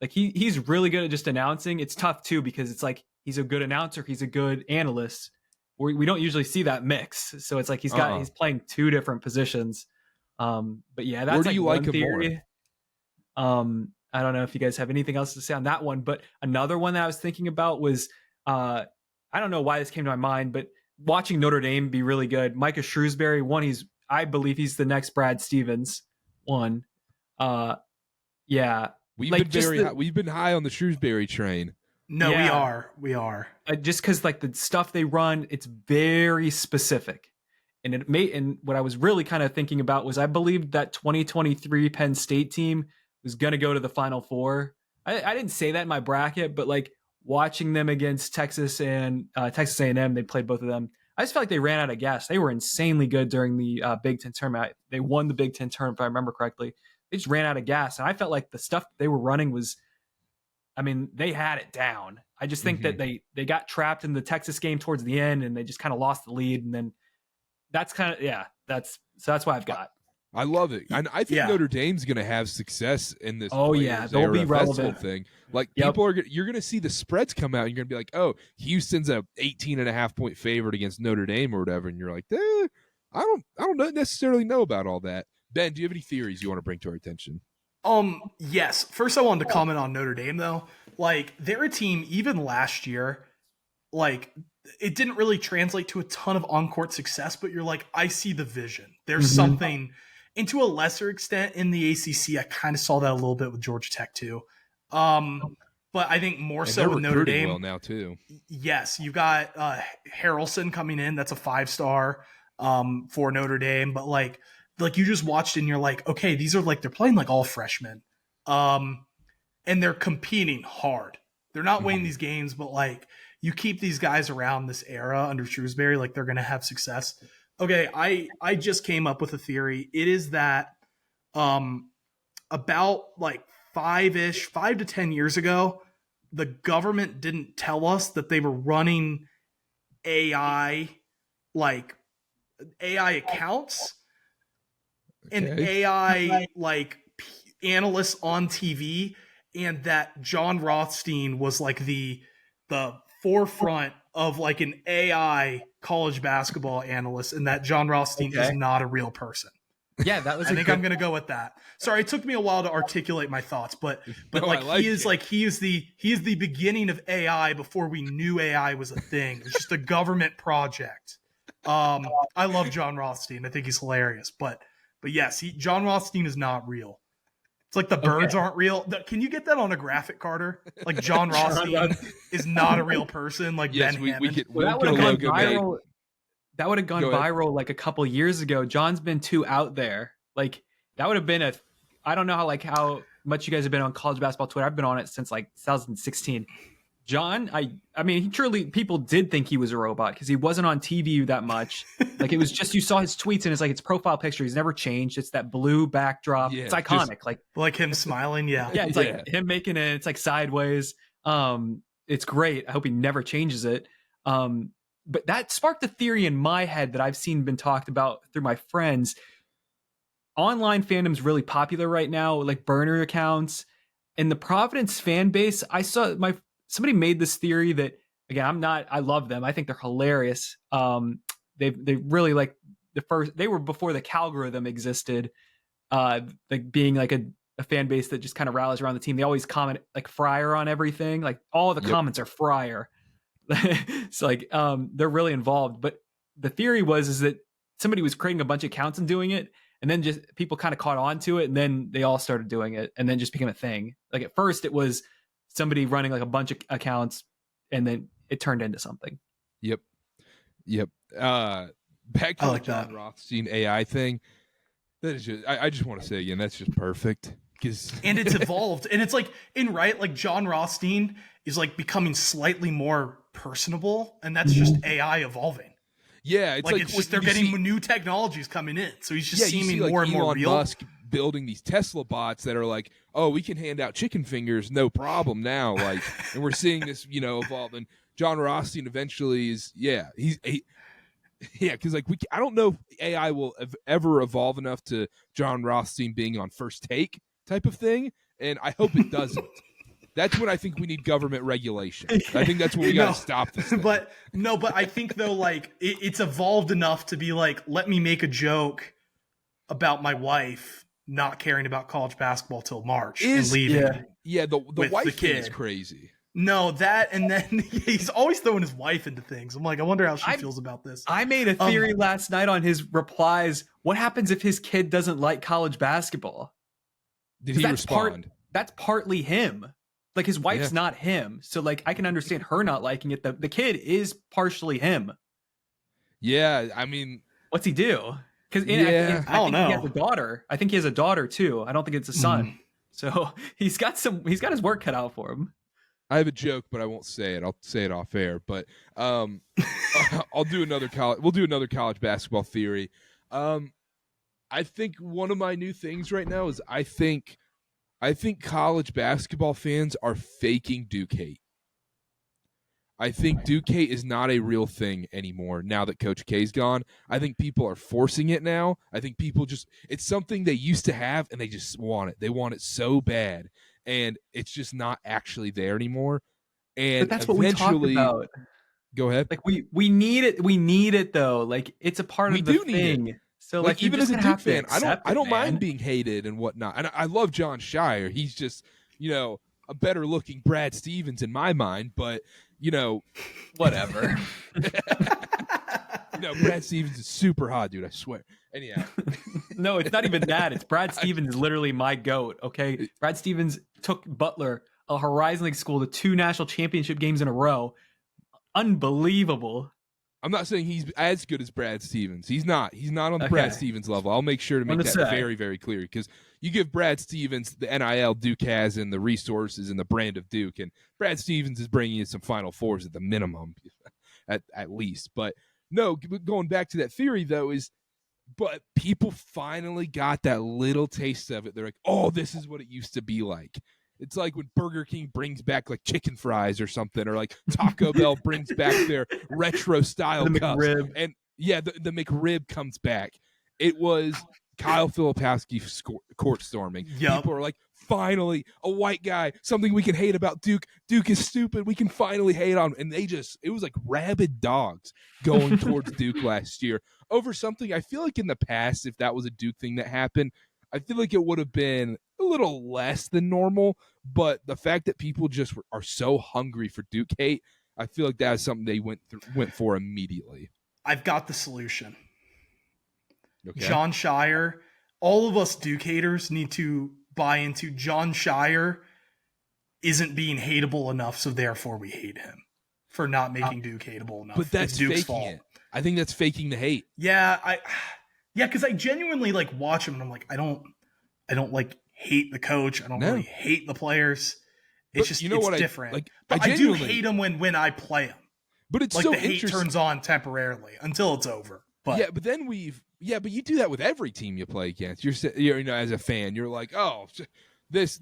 like, he's really good at just announcing. It's tough too, because it's like he's a good announcer, he's a good analyst. We don't usually see that mix, so it's like he's playing two different positions. But yeah, that's where do you like him theory. More? I don't know if you guys have anything else to say on that one, but another one that I was thinking about was I don't know why this came to my mind, but watching Notre Dame be really good. Micah Shrewsbury, I believe he's the next Brad Stevens. Yeah, we've been high on the Shrewsbury train. No, yeah. We are. Just because like the stuff they run, it's very specific. And what I was really kind of thinking about was, I believed that 2023 Penn State team was going to go to the Final Four. I didn't say that in my bracket, but like watching them against Texas and Texas A&M, they played both of them. I just felt like they ran out of gas. They were insanely good during the Big Ten tournament. They won the Big Ten tournament, if I remember correctly. They just ran out of gas. And I felt like the stuff they were running was, they had it down. I just think that they got trapped in the Texas game towards the end, and they just kind of lost the lead. And then that's kind of, that's why I've got. I love it. And I think Notre Dame's going to have success in this. Oh yeah, they'll be relevant thing. Like, people you're going to see the spreads come out, and you're going to be like, oh, Houston's a 18.5 point favorite against Notre Dame or whatever, and you're like, I don't necessarily know about all that. Ben, do you have any theories you want to bring to our attention? Yes. First, I wanted to comment on Notre Dame, though. Like, they're a team, even last year, like, it didn't really translate to a ton of on-court success, but you're like, I see the vision. There's something, and to a lesser extent in the ACC, I kind of saw that a little bit with Georgia Tech too. But I think more so with Notre Dame. Well now too. Yes, you got Harrelson coming in. That's a 5-star for Notre Dame. But like you just watched and you're like, okay, these are like, they're playing like all freshmen, and they're competing hard. They're not winning these games, but like, you keep these guys around this era under Shrewsbury, like they're going to have success. Okay, I just came up with a theory. It is that about like 5 to 10 years ago, the government didn't tell us that they were running AI, like AI accounts and AI like analysts on TV, and that John Rothstein was like the forefront of like an AI college basketball analyst, and that John Rothstein is not a real person. Yeah, that was. I think I'm gonna go with that. Sorry, it took me a while to articulate my thoughts, but No, like like he is the beginning of AI before we knew AI was a thing. It's just a government project. I love John Rothstein. I think he's hilarious, but yes, John Rothstein is not real. It's like the birds aren't real. Can you get that on a graphic, Carter? Like John Rothstein is not a real person. Like yes, Ben we Hammond. get That would have gone viral. That would have gone viral like a couple years ago. John's been too out there. Like that would have been I don't know how much you guys have been on college basketball Twitter. I've been on it since like 2016. John, I mean, he truly, people did think he was a robot because he wasn't on TV that much. Like it was just, you saw his tweets and it's like, it's profile picture. He's never changed. It's that blue backdrop. Yeah, it's iconic. Like him smiling. Yeah. Yeah. It's like him making it. It's like sideways. It's great. I hope he never changes it. But that sparked a theory in my head that I've seen been talked about through my friends. Online fandom's really popular right now, like burner accounts. And the Providence fan base, I saw somebody made this theory that, again, I love them. I think they're hilarious. They really like they were before the Calgoritham existed, like being like a fan base that just kind of rallies around the team. They always comment like Fryer on everything. Like all the comments are Fryer. It's like, they're really involved. But the theory is that somebody was creating a bunch of accounts and doing it. And then just people kind of caught on to it. And then they all started doing it and then just became a thing. Like at first it was somebody running like a bunch of accounts and then it turned into something. Yep. Back to the John Rothstein AI thing. That is just, I just want to say again, that's just perfect. And it's evolved. And it's like, like John Rothstein is like becoming slightly more personable, and that's just AI evolving. Yeah, it's like it's just they're getting new technologies coming in. So he's just seeming like more and more Elon real. Musk building these Tesla bots that are like, oh, we can hand out chicken fingers, no problem now. Like, and we're seeing this, evolve. And John Rothstein eventually is, because like I don't know if AI will ever evolve enough to John Rothstein being on First Take type of thing, and I hope it doesn't. That's when I think we need government regulation. I think that's when we got to stop this thing. But I think though, like it's evolved enough to be like, let me make a joke about my wife not caring about college basketball till March and leaving. Yeah, the wife thing is crazy. No, that, and then he's always throwing his wife into things. I'm like, I wonder how she feels about this. I made a theory last night on his replies. What happens if his kid doesn't like college basketball? Did he respond? That's partly him. Like his wife's not him. So like I can understand her not liking it. The kid is partially him. Yeah, I mean, what's he do? Because I don't know. He has a daughter. I think he has a daughter too. I don't think it's a son. So he's got his work cut out for him. I have a joke, but I won't say it. I'll say it off air. But I'll do another college. We'll do another college basketball theory. I think one of my new things right now is I think college basketball fans are faking Duke hate. I think Duke hate is not a real thing anymore now that Coach K's gone. I think people are forcing it now. I think people it's something they used to have and they just want it. They want it so bad. And it's just not actually there anymore. And but that's what we talked about. Go ahead. Like we need it. We need it though. Like it's a part of the thing. So like even as a Duke fan, I don't mind being being hated and whatnot. And I love John Shire. He's just, a better looking Brad Stevens in my mind, but whatever. Brad Stevens is super hot, dude, I swear. Anyhow. No, it's not even that. It's Brad Stevens is literally my GOAT, okay? Brad Stevens took Butler, a Horizon League school, to 2 national championship games in a row. Unbelievable. I'm not saying he's as good as Brad Stevens. He's not. He's not on the Brad Stevens level. I'll make sure to make that very, very clear, because you give Brad Stevens the NIL Duke has and the resources and the brand of Duke, and Brad Stevens is bringing you some Final Fours at the minimum, at least. But no, going back to that theory, though, but people finally got that little taste of it. They're like, oh, this is what it used to be like. It's like when Burger King brings back like chicken fries or something, or like Taco Bell brings back their retro style cups. McRib. And yeah, the McRib comes back. It was Kyle Filipowski court storming. Yep. People are like, finally, a white guy, something we can hate about Duke. Duke is stupid. We can finally hate on him. And it was like rabid dogs going towards Duke last year over something. I feel like in the past, if that was a Duke thing that happened, I feel like it would have been a little less than normal. But the fact that people just are so hungry for Duke hate, I feel like that is something they went for immediately. I've got the solution. Okay. John Shire. All of us Duke haters need to buy into John Shire isn't being hateable enough, so therefore we hate him for not making Duke hateable enough. But that's it's Duke's faking fault. it. I think that's faking the hate. Yeah, because I genuinely like watch him and I'm like, I don't like hate the coach. I don't really hate the players. It's But just you know it's what different. like, but I do hate him when I play him. But it's like so the hate interesting. turns on temporarily until it's over. But but then but you do that with every team you play against. You're as a fan, you're like, oh, this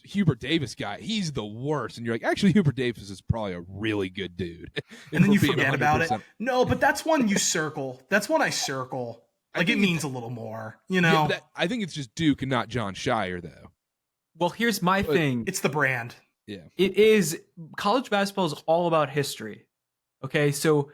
Hubert Davis guy, he's the worst, and you're like, actually, Hubert Davis is probably a really good dude. And then you forget about it. No, but that's one you circle. That's one I circle. Like it means a little more, you know. Yeah, I think it's just Duke and not John Shire, though. Well, here's my thing. It's the brand. Yeah, it is. College basketball is all about history. Okay, so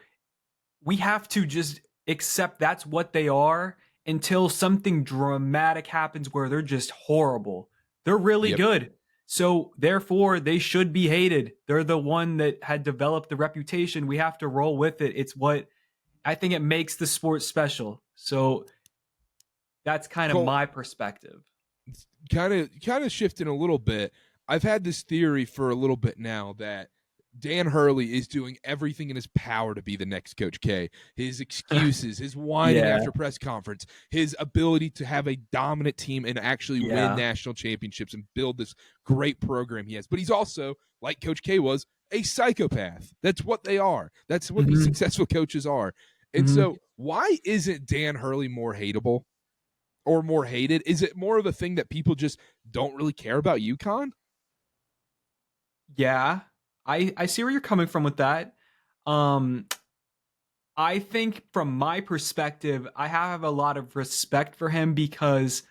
we have to just accept that's what they are until something dramatic happens where they're just horrible. They're really good. So therefore they should be hated. They're the one that had developed the reputation. We have to roll with it. It's what I think it makes the sport special. So that's kind of my perspective. Kind of shifting a little bit. I've had this theory for a little bit now that Dan Hurley is doing everything in his power to be the next Coach K. His excuses, his whining after press conference, his ability to have a dominant team and actually win national championships and build this great program he has. But he's also, like Coach K was, a psychopath. That's what they are. That's what these successful coaches are. And so why isn't Dan Hurley more hateable or more hated? Is it more of a thing that people just don't really care about UConn? Yeah. I see where you're coming from with that. I think from my perspective, I have a lot of respect for him because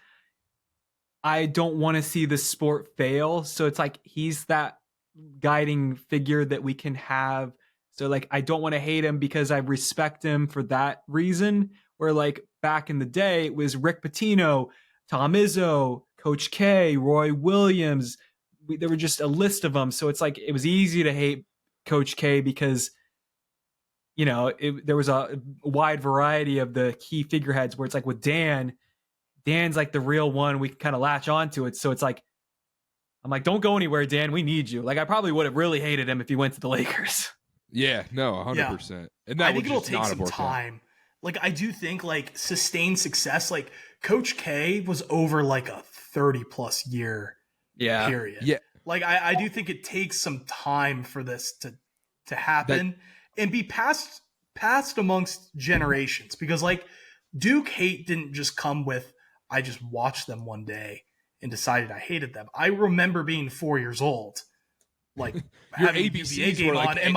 I don't want to see the sport fail. So it's like he's that guiding figure that we can have. So like I don't want to hate him because I respect him for that reason. Where like back in the day, it was Rick Pitino, Tom Izzo, Coach K, Roy Williams. There were just a list of them. So it's like it was easy to hate Coach K because, you know, there was a wide variety of the key figureheads where it's like with Dan's like the real one. We can kind of latch onto it. So it's like, I'm like, don't go anywhere, Dan. We need you. Like I probably would have really hated him if he went to the Lakers. Yeah, no, 100%. And that I think it'll take not some time. Like I do think like sustained success, like Coach K was over like a 30+ year period. Yeah. Like I do think it takes some time for this to happen and be passed amongst generations, because like Duke hate didn't just come with I just watched them one day and decided I hated them. I remember being 4 years old, like having a UVA game on, and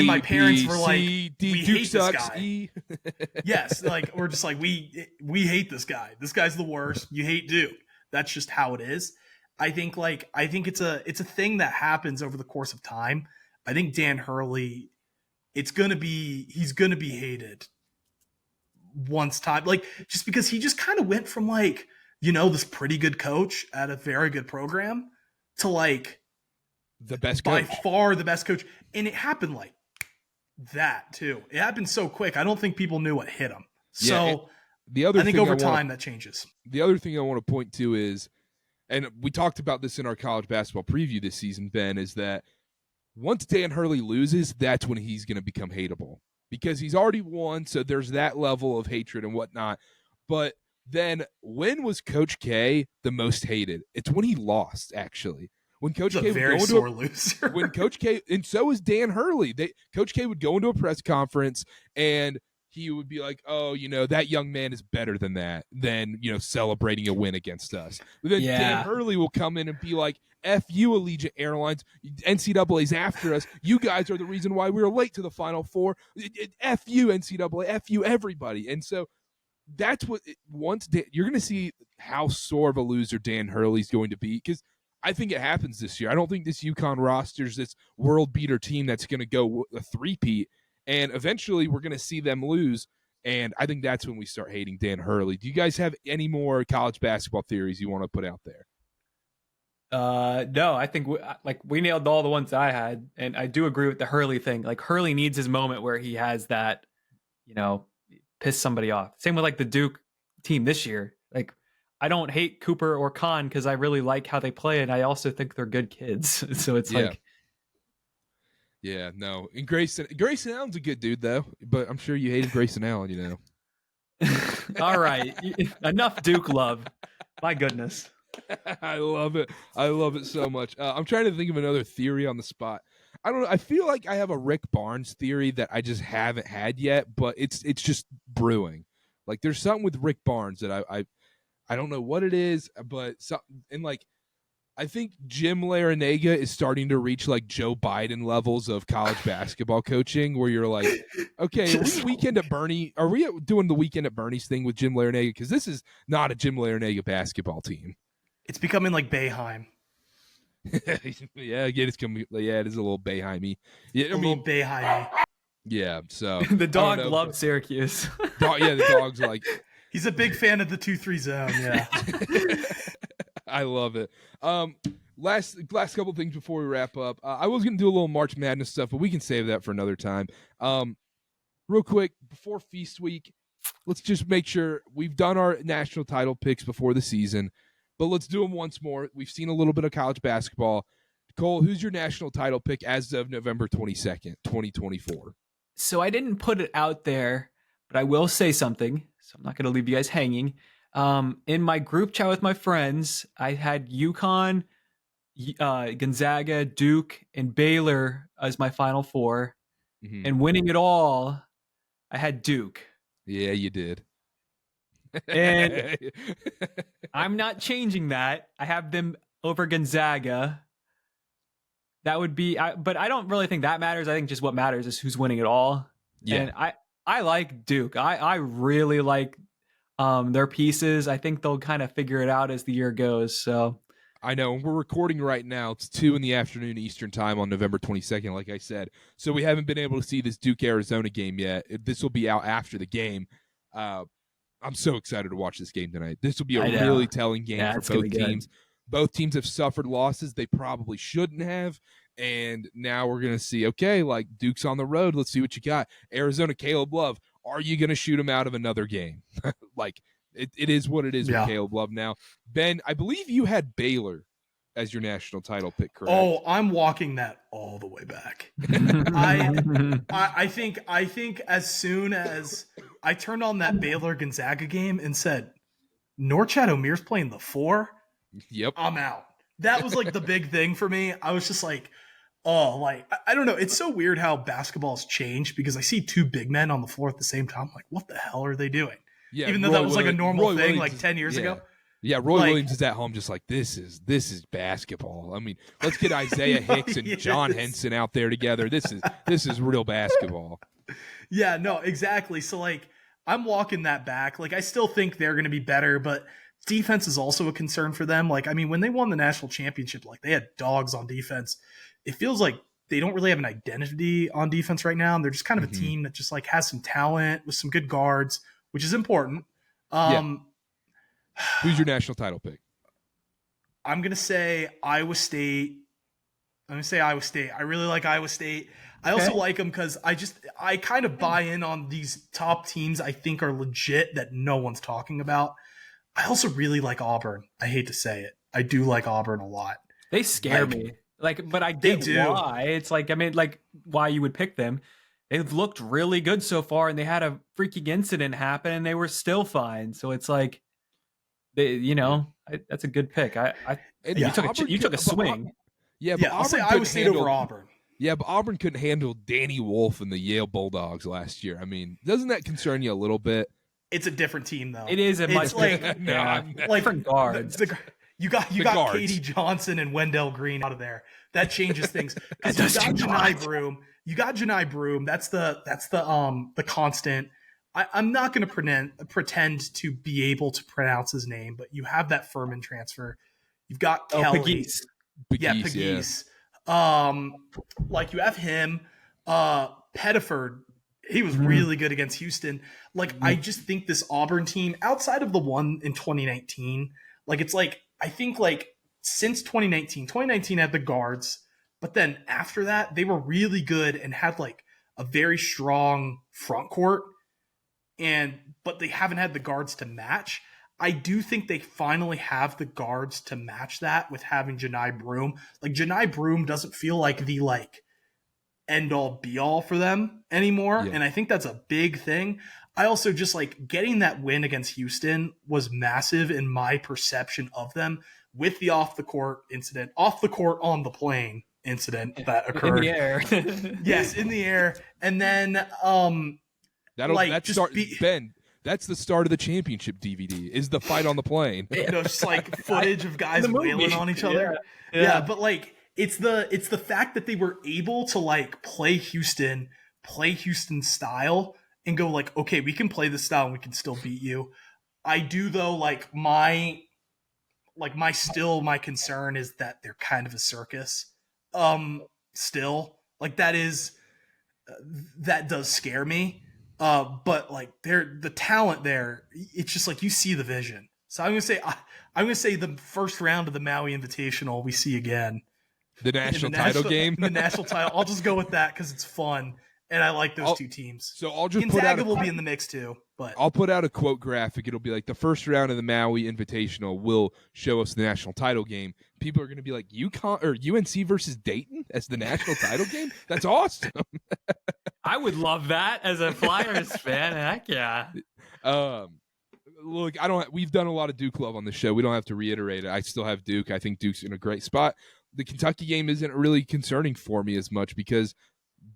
my parents were like, D, "We Duke hate sucks, this guy." E. Yes, like we're just like we hate this guy. This guy's the worst. You hate Duke. That's just how it is. I think it's a thing that happens over the course of time. I think Dan Hurley, he's gonna be hated once time, like just because he just kind of went from like, you know, this pretty good coach at a very good program to like the best by coach. far the best coach. And it happened like that too. It happened so quick. I don't think people knew what hit him. So I think over time that changes. The other thing I want to point to is, and we talked about this in our college basketball preview this season, Ben, is that once Dan Hurley loses, that's when he's going to become hateable because he's already won. So there's that level of hatred and whatnot. But then when was Coach K the most hated? It's when he lost, actually. When Coach K would very go sore loser. When Coach K, and so is Dan Hurley. Coach K would go into a press conference and he would be like, oh, that young man is better than that, than, celebrating a win against us. But then Dan Hurley will come in and be like, F you, Allegiant Airlines. NCAA's after us. You guys are the reason why we were late to the Final Four. F you, NCAA. F you, everybody. And so that's what you're going to see how sore of a loser Dan Hurley's going to be, because I think it happens this year. I don't think this UConn roster's this world beater team that's going to go a three-peat, and eventually we're going to see them lose, and I think that's when we start hating Dan Hurley. Do you guys have any more college basketball theories you want to put out there? No, I think we nailed all the ones I had, and I do agree with the Hurley thing. Like, Hurley needs his moment where he has that, piss somebody off. Same with like the Duke team this year. Like, I don't hate Cooper or Khan because I really like how they play, and I also think they're good kids. So it's like, yeah, no. And Grayson Allen's a good dude though, but I'm sure you hated Grayson Allen. All right, enough Duke love. My goodness. I love it. I love it so much. I'm trying to think of another theory on the spot. I don't know. I feel like I have a Rick Barnes theory that I just haven't had yet, but it's just brewing. Like, there's something with Rick Barnes that I don't know what it is, but something, and like, I think Jim Larinaga is starting to reach like Joe Biden levels of college basketball coaching, where you're like, okay, are we doing the weekend at Bernie's thing with Jim Larinaga? Because this is not a Jim Larinaga basketball team. It's becoming like Boeheim. Yeah, it is a little Boeheim-y. Yeah, little Boeheim-y. Yeah, so the dog loved Syracuse. The dog's like, he's a big fan of the 2-3 zone. Yeah. I love it. Last couple things before we wrap up. I was going to do a little March Madness stuff, but we can save that for another time. Real quick, before Feast Week, let's just make sure we've done our national title picks before the season, but let's do them once more. We've seen a little bit of college basketball. Cole, who's your national title pick as of November 22nd, 2024? So I didn't put it out there, but I will say something. So I'm not going to leave you guys hanging. In my group chat with my friends, I had UConn, Gonzaga, Duke, and Baylor as my Final Four. Mm-hmm. And winning it all, I had Duke. Yeah, you did. And I'm not changing that. I have them over Gonzaga. That would be, but I don't really think that matters. I think just what matters is who's winning it all. Yeah. And I like Duke. I really like their pieces. I think they'll kind of figure it out as the year goes. So I know we're recording right now. It's 2 p.m. Eastern time on November 22nd, like I said. So we haven't been able to see this Duke Arizona game yet. This will be out after the game. I'm so excited to watch this game tonight. This will be a really telling game for both teams. Both teams have suffered losses they probably shouldn't have. And now we're going to see, okay, like Duke's on the road. Let's see what you got. Arizona, Caleb Love, are you going to shoot him out of another game? Like, it is what it is with Caleb Love now. Ben, I believe you had Baylor as your national title pick, correct? Oh, I'm walking that all the way back. I think as soon as I turned on that Baylor Gonzaga game and said, Norchad Omir's playing the 4, yep, I'm out. That was like the big thing for me. I was just like, oh, like, I don't know. It's so weird how basketball's changed because I see 2 big men on the floor at the same time. I'm like, what the hell are they doing? Yeah, even though that was like a normal thing like 10 years ago. Yeah, Roy Williams is at home just like, this is basketball. I mean, let's get Isaiah Hicks and John Henson out there together. This is real basketball. Yeah, no, exactly. So, like, I'm walking that back. Like, I still think they're going to be better, but defense is also a concern for them. Like, I mean, when they won the national championship, like, they had dogs on defense. It feels like they don't really have an identity on defense right now. And they're just kind of a team that just, like, has some talent with some good guards, which is important. Who's your national title pick? I'm going to say Iowa State. I really like Iowa State. I also like them because I kind of buy in on these top teams I think are legit that no one's talking about. I also really like Auburn. I hate to say it. I do like Auburn a lot. They scare me. Like, but I get why. It's like, I mean, like, why you would pick them. They've looked really good so far, and they had a freaking incident happen, and they were still fine. So it's like, that's a good pick. You took a swing. Yeah, but I'll say Iowa State over Auburn. Yeah, but Auburn couldn't handle Danny Wolf and the Yale Bulldogs last year. I mean, doesn't that concern you a little bit? It's a different team, though. It is a much different guards. You got guards. Katie Johnson and Wendell Green out of there. That changes things. Because you got Janai Broom. You got Janai Broom. That's the constant. I'm not going to pretend to be able to pronounce his name, but you have that Furman transfer. You've got Kelly. Pegues, Pegues. Like you have him. Pettiford. He was really good against Houston. Like, I just think this Auburn team, outside of the one in 2019, like, it's like, I think, like, since 2019 had the guards, but then after that, they were really good and had, like, a very strong front court, but they haven't had the guards to match. I do think they finally have the guards to match that with having Janai Broom. Like, Janai Broom doesn't feel like the, like, end-all be-all for them anymore, and I think that's a big thing. I also just, like, getting that win against Houston was massive in my perception of them with the off-the-court on the plane incident that occurred. In the air. Yes, in the air. And then Ben, that's the start of the championship DVD, is the fight on the plane. Just like footage of guys wailing on each other. Yeah, but like it's the fact that they were able to like play Houston style and go like, okay, we can play this style and we can still beat you. I do though, my concern is that they're kind of a circus. Still, like that does scare me. But like the talent there, it's just like you see the vision. So I'm gonna say the first round of the Maui Invitational we see again. The national title game. The national title. I'll just go with that because it's fun and I like those two teams. So I'll just Gonzaga will be in the mix too. But I'll put out a quote graphic. It'll be like the first round of the Maui Invitational will show us the national title game. People are going to be like UConn or UNC versus Dayton as the national title game. That's awesome. I would love that as a Flyers fan. Heck yeah. Look, we've done a lot of Duke love on the show. We don't have to reiterate it. I still have Duke. I think Duke's in a great spot. The Kentucky game isn't really concerning for me as much because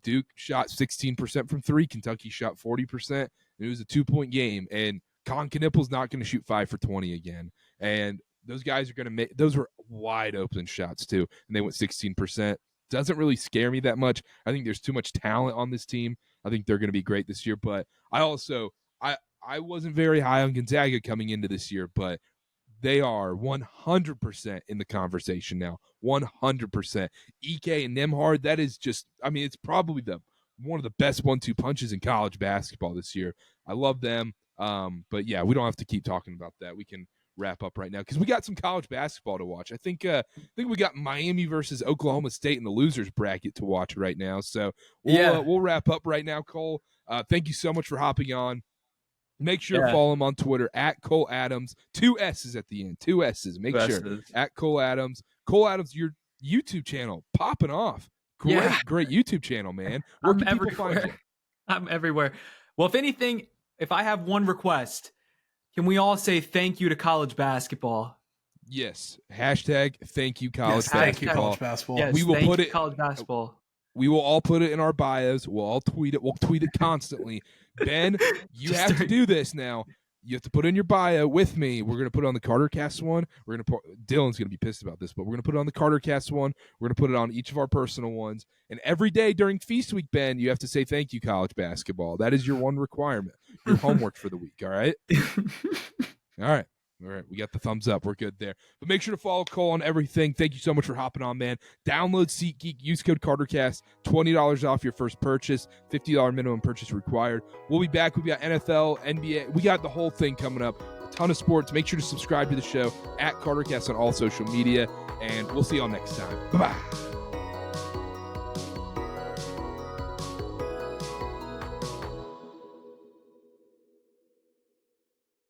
Duke shot 16% from three. Kentucky shot 40%. It was a 2-point game, and Con Knippel's not going to shoot 5 for 20 again. And those guys are going to make – those were wide open shots too, and they went 16%. Doesn't really scare me that much. I think there's too much talent on this team. I think they're going to be great this year. But I also I wasn't very high on Gonzaga coming into this year, but they are 100% in the conversation now. 100%. Ike and Nembhard, that is just – I mean, it's probably one of the best 1-2 punches in college basketball this year. I love them. But, yeah, we don't have to keep talking about that. We can wrap up right now because we got some college basketball to watch. I think we got Miami versus Oklahoma State in the losers bracket to watch right now. So we'll wrap up right now, Cole. Thank you so much for hopping on. Make sure to follow him on Twitter at Cole Adams. 2 S's at the end. 2 S's. Make sure. At Cole Adams. Cole Adams, your YouTube channel popping off. Great YouTube channel, man. Where can people find you? I'm everywhere. Well, if anything, if I have one request, can we all say thank you to college basketball? Yes. Hashtag thank you college basketball. Thank you college basketball. Yes, we will put it college basketball. We will all put it in our bios. We'll all tweet it. We'll tweet it constantly. Ben, you have to do this now. You have to put in your bio with me. We're going to put it on the KarterKast one. Dylan's going to be pissed about this, but we're going to put it on the KarterKast one. We're going to put it on each of our personal ones. And every day during Feast Week, Ben, you have to say thank you, college basketball. That is your one requirement. Your homework for the week, all right? All right, we got the thumbs up. We're good there. But make sure to follow Cole on everything. Thank you so much for hopping on, man. Download SeatGeek. Use code KarterKast. $20 off your first purchase. $50 minimum purchase required. We'll be back. We got NFL, NBA. We got the whole thing coming up. A ton of sports. Make sure to subscribe to the show at KarterKast on all social media. And we'll see y'all next time. Bye-bye.